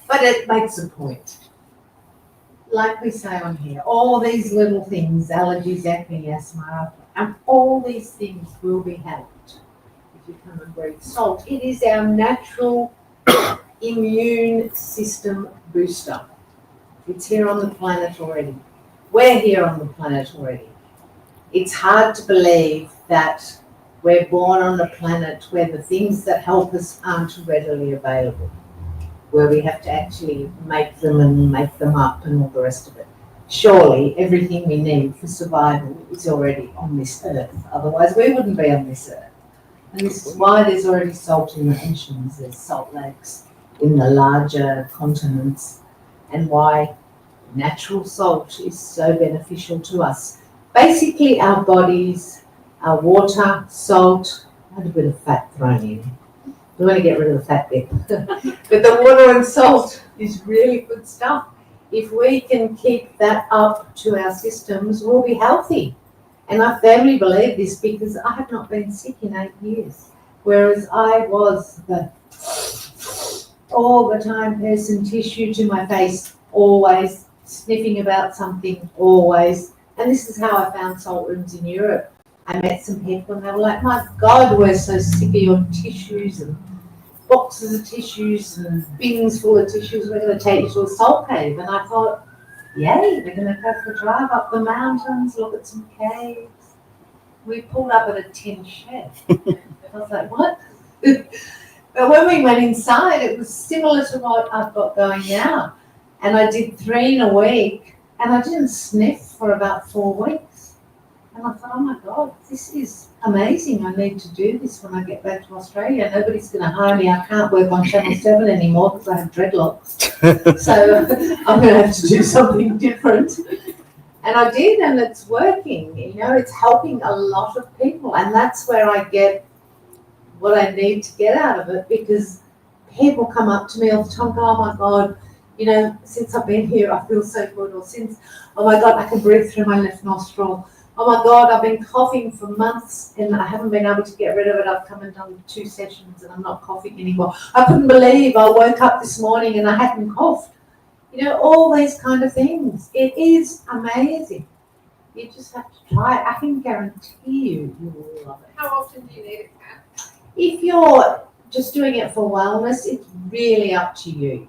But it makes a point. Like we say on here, all these little things, allergies, acne, asthma, and all these things will be helped if you come and breathe salt. It is our natural immune system booster. It's here on the planet already. We're here on the planet already. It's hard to believe that we're born on a planet where the things that help us aren't readily available, where we have to actually make them and make them up and all the rest of it. Surely everything we need for survival is already on this earth. Otherwise we wouldn't be on this earth. And this is why there's already salt in the oceans, there's salt lakes in the larger continents, and why natural salt is so beneficial to us. Basically our bodies, our water, salt, and a bit of fat thrown in. We want to get rid of the fat bit. But the water and salt is really good stuff. If we can keep that up to our systems, we'll be healthy. And I firmly believe this because I have not been sick in 8 years. Whereas I was the all the time person, tissue to my face, always sniffing about something, always. And this is how I found salt rooms in Europe. I met some people and they were like, my God, we're so sick of your tissues and boxes of tissues and bins full of tissues. We're going to take you to a salt cave. And I thought, yay, we're going to go for a drive up the mountains, look at some caves. We pulled up at a tin shed. I was like, what? But when we went inside, it was similar to what I've got going now. And I did 3 in a week and I didn't sniff for about 4 weeks. And I thought, oh my God, this is amazing. I need to do this when I get back to Australia. Nobody's going to hire me. I can't work on Channel 7 anymore because I have dreadlocks. So I'm going to have to do something different. And I did, and it's working. You know, it's helping a lot of people. And that's where I get what I need to get out of it, because people come up to me all the time and go, oh my God, you know, since I've been here, I feel so good. Or since, oh my God, I can breathe through my left nostril. Oh my God, I've been coughing for months and I haven't been able to get rid of it. I've come and done 2 sessions and I'm not coughing anymore. I couldn't believe I woke up this morning and I hadn't coughed. You know, all these kind of things. It is amazing. You just have to try it. I can guarantee you will love it. How often do you need it, Kat? If you're just doing it for wellness, it's really up to you.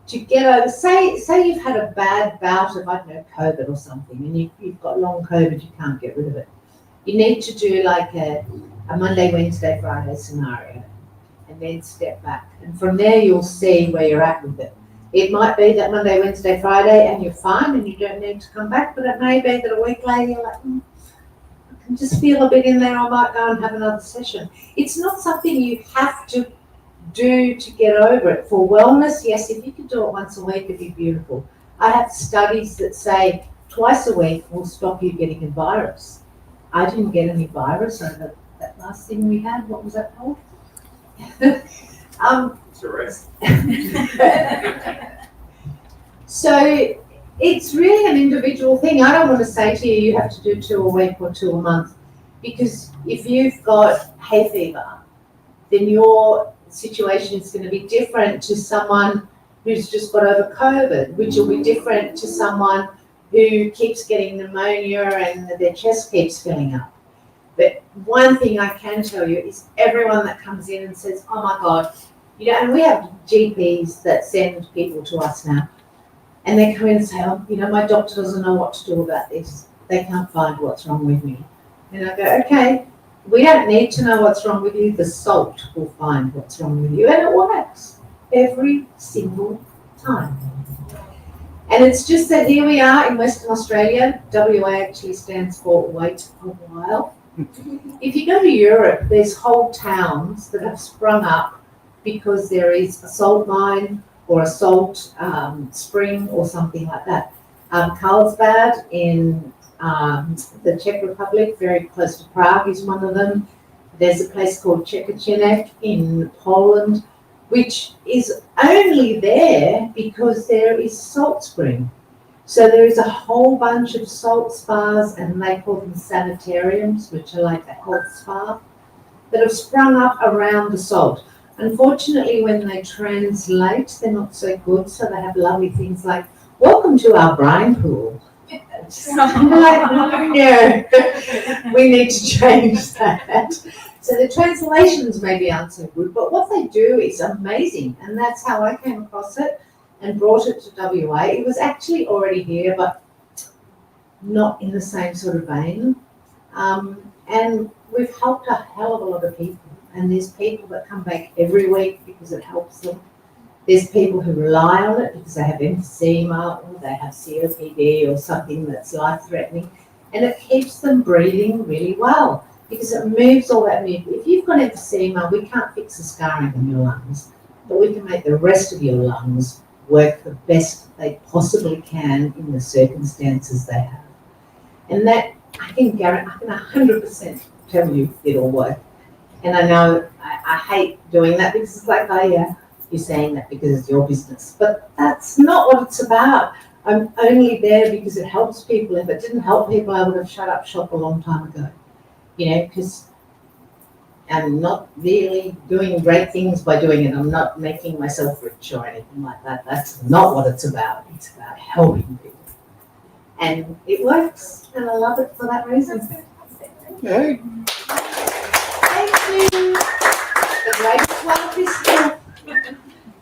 To get over, say you've had a bad bout of, I don't know, COVID or something, and you've got long COVID, you can't get rid of it. You need to do like a Monday, Wednesday, Friday scenario, and then step back. And from there, you'll see where you're at with it. It might be that Monday, Wednesday, Friday, and you're fine, and you don't need to come back, but it may be that a week later, you're like, I can just feel a bit in there, I might go and have another session. It's not something you have to do to get over it. For wellness, yes, if you could do it once a week, it'd be beautiful. I have studies that say twice a week will stop you getting a virus. I didn't get any virus over that last thing we had. What was that called? So it's really an individual thing. I don't want to say to you, you have to do 2 a week or 2 a month, because if you've got hay fever, then your situation is going to be different to someone who's just got over COVID, which will be different to someone who keeps getting pneumonia and their chest keeps filling up. But one thing I can tell you is everyone that comes in and says, oh my God, you know, and we have GPs that send people to us now, and they come in and say, oh, you know, my doctor doesn't know what to do about this. They can't find what's wrong with me. And I go, okay, we don't need to know what's wrong with you. The salt will find what's wrong with you. And it works every single time. And it's just that here we are in Western Australia. WA actually stands for wait a while. If you go to Europe, there's whole towns that have sprung up because there is a salt mine or a salt spring or something like that. Carlsbad in the Czech Republic, very close to Prague, is one of them. There's a place called Czechocinek in Poland, which is only there because there is salt spring. So there is a whole bunch of salt spas, and they call them sanitariums, which are like a health spa, that have sprung up around the salt. Unfortunately, when they translate, they're not so good, so they have lovely things like, welcome to our brine pool. Like, no, we need to change that. So the translations maybe aren't so good, but what they do is amazing, and that's how I came across it and brought it to WA. It was actually already here, but not in the same sort of vein. And we've helped a hell of a lot of people, and there's people that come back every week because it helps them. There's people who rely on it because they have emphysema or they have COPD or something that's life-threatening, and it keeps them breathing really well because it moves all that mucus. If you've got emphysema, we can't fix the scarring in your lungs, but we can make the rest of your lungs work the best they possibly can in the circumstances they have. And that, I can 100% tell you it'll work. And I know I hate doing that because it's like, oh yeah, you're saying that because it's your business. But that's not what it's about. I'm only there because it helps people. If it didn't help people, I would have shut up shop a long time ago. You know, because I'm not really doing great things by doing it. I'm not making myself rich or anything like that. That's not what it's about. It's about helping people. And it works, and I love it for that reason. Okay. Thank you. The greatest one is here.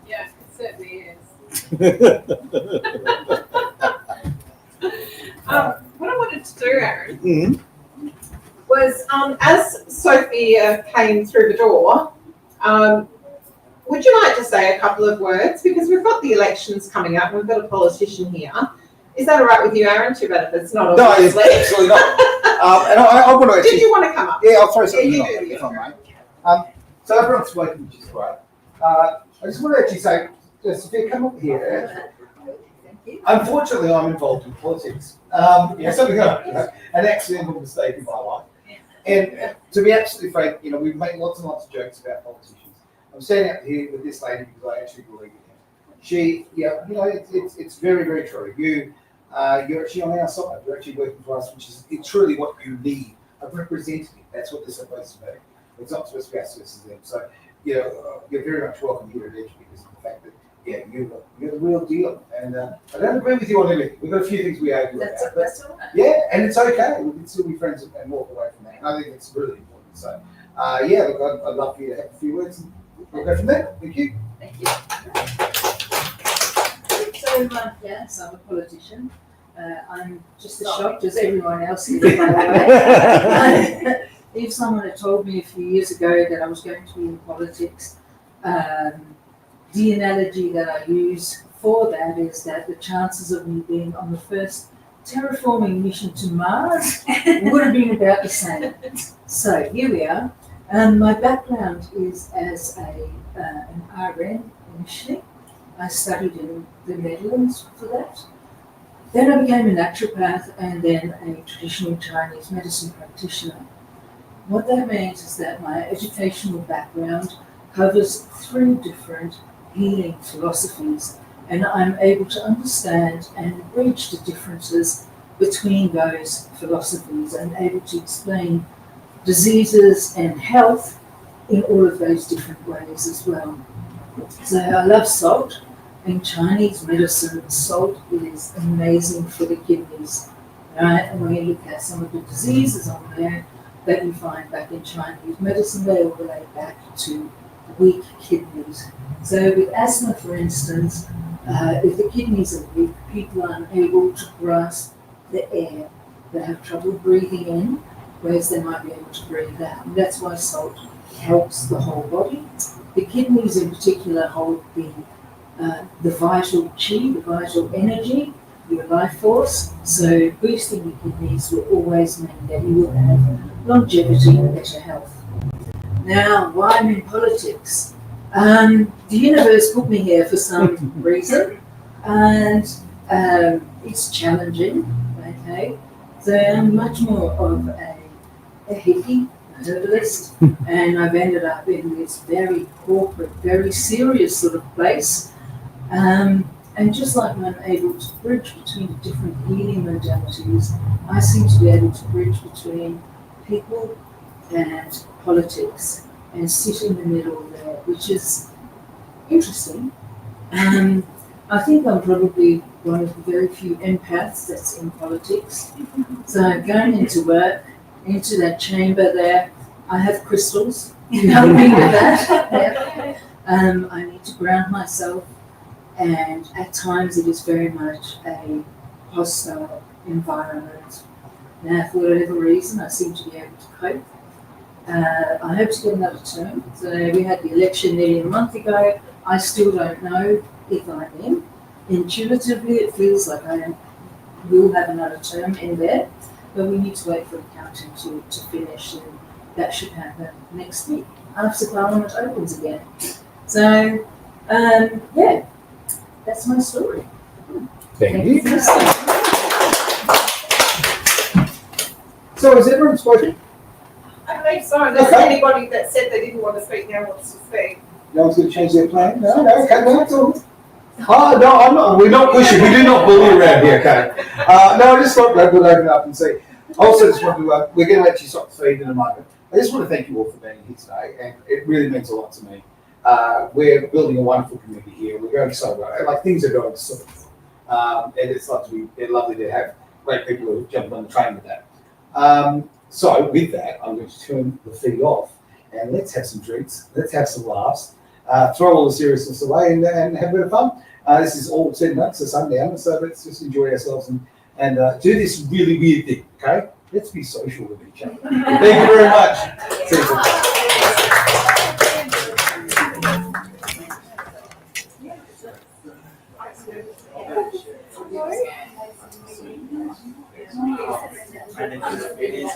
Yeah, it certainly is. What I wanted to do, Aaron, was as Sophia came through the door, would you like to say a couple of words? Because we've got the elections coming up and we've got a politician here. Is that all right with you, Aaron? Too bad if it's not. No, it's absolutely not. And I want to actually. Did you want to come up? Yeah, I'll throw something you on do, if I may. So everyone's spoken, which is great. I just want to actually say, Sophia, come up here. Unfortunately, I'm involved in politics. Something an accidental mistake in my life. And to be absolutely frank, we've made lots and lots of jokes about politicians. I'm standing out here with this lady because I actually believe in her. She, it's very, very true. You're actually on our side. You're actually working for us, which is truly what you need. A representative. That's what they're supposed to be. It's not supposed to be us versus them. So, you're very much welcome here at Edge because of the fact that, you're the real deal. And I don't agree with you on everything. We've got a few things we argue about. That's all right. Yeah, and it's okay. We can still be friends and walk away from that. And I think it's really important. So, look, I'd love for you to have a few words and we'll go from there. Thank you. Thank you. So, yes, I'm a politician. I'm just as shocked as everyone else is, by the way. If someone had told me a few years ago that I was going to be in politics, the analogy that I use for that is that the chances of me being on the first terraforming mission to Mars would have been about the same. So here we are. My background is as an RN initially. I studied in the Netherlands for that. Then I became a naturopath and then a traditional Chinese medicine practitioner. What that means is that my educational background covers 3 different healing philosophies, and I'm able to understand and bridge the differences between those philosophies and able to explain diseases and health in all of those different ways as well. So I love salt. In Chinese medicine, salt is amazing for the kidneys. Right? And when you look at some of the diseases on there, that you find back in Chinese medicine, they all relate back to weak kidneys. So with asthma, for instance, if the kidneys are weak, people are unable to grasp the air. They have trouble breathing in, whereas they might be able to breathe out. And that's why salt helps the whole body. The kidneys in particular hold the vital chi, the vital energy, your life force. So boosting your kidneys will always mean that you will have longevity and better health. Now, why I'm in politics? The universe put me here for some reason, and it's challenging, okay? So I'm much more of a hippie, a herbalist, and I've ended up in this very corporate, very serious sort of place. And just like I'm able to bridge between different healing modalities, I seem to be able to bridge between people and politics and sit in the middle there, which is interesting. I think I'm probably one of the very few empaths that's in politics. So going into work, into that chamber there, I have crystals to help me with that. I need to ground myself, and at times it is very much a hostile environment. Now, for whatever reason, I seem to be able to cope. I hope to get another term. So we had the election nearly a month ago. I still don't know if I am. Intuitively, it feels like I will have another term in there, but we need to wait for the counting to finish, and that should happen next week after Parliament opens again. So, yeah, that's my story. Thank you. So, is everyone spoken? I believe so. Unless anybody that said they didn't want to speak now wants to speak. No one's going to change their plan? No, okay, no, it's all. Oh, no, I'm not. We're not pushing. We do not bully around here, okay? No, I just thought Brad would open up and say. Also, just want to. We're going to let you stop the feed in a moment. I just want to thank you all for being here today, and it really means a lot to me. We're building a wonderful community here. We're going so well. Like things are going so well. And it's lovely to have great people who jump on the train with that. So with that, I'm going to turn the feed off, and let's have some drinks. Let's have some laughs. Throw all the seriousness away and have a bit of fun. This is all 10 minutes, so sundown, so let's just enjoy ourselves and do this really weird thing, okay? Let's be social with each other. Thank you very much. See you.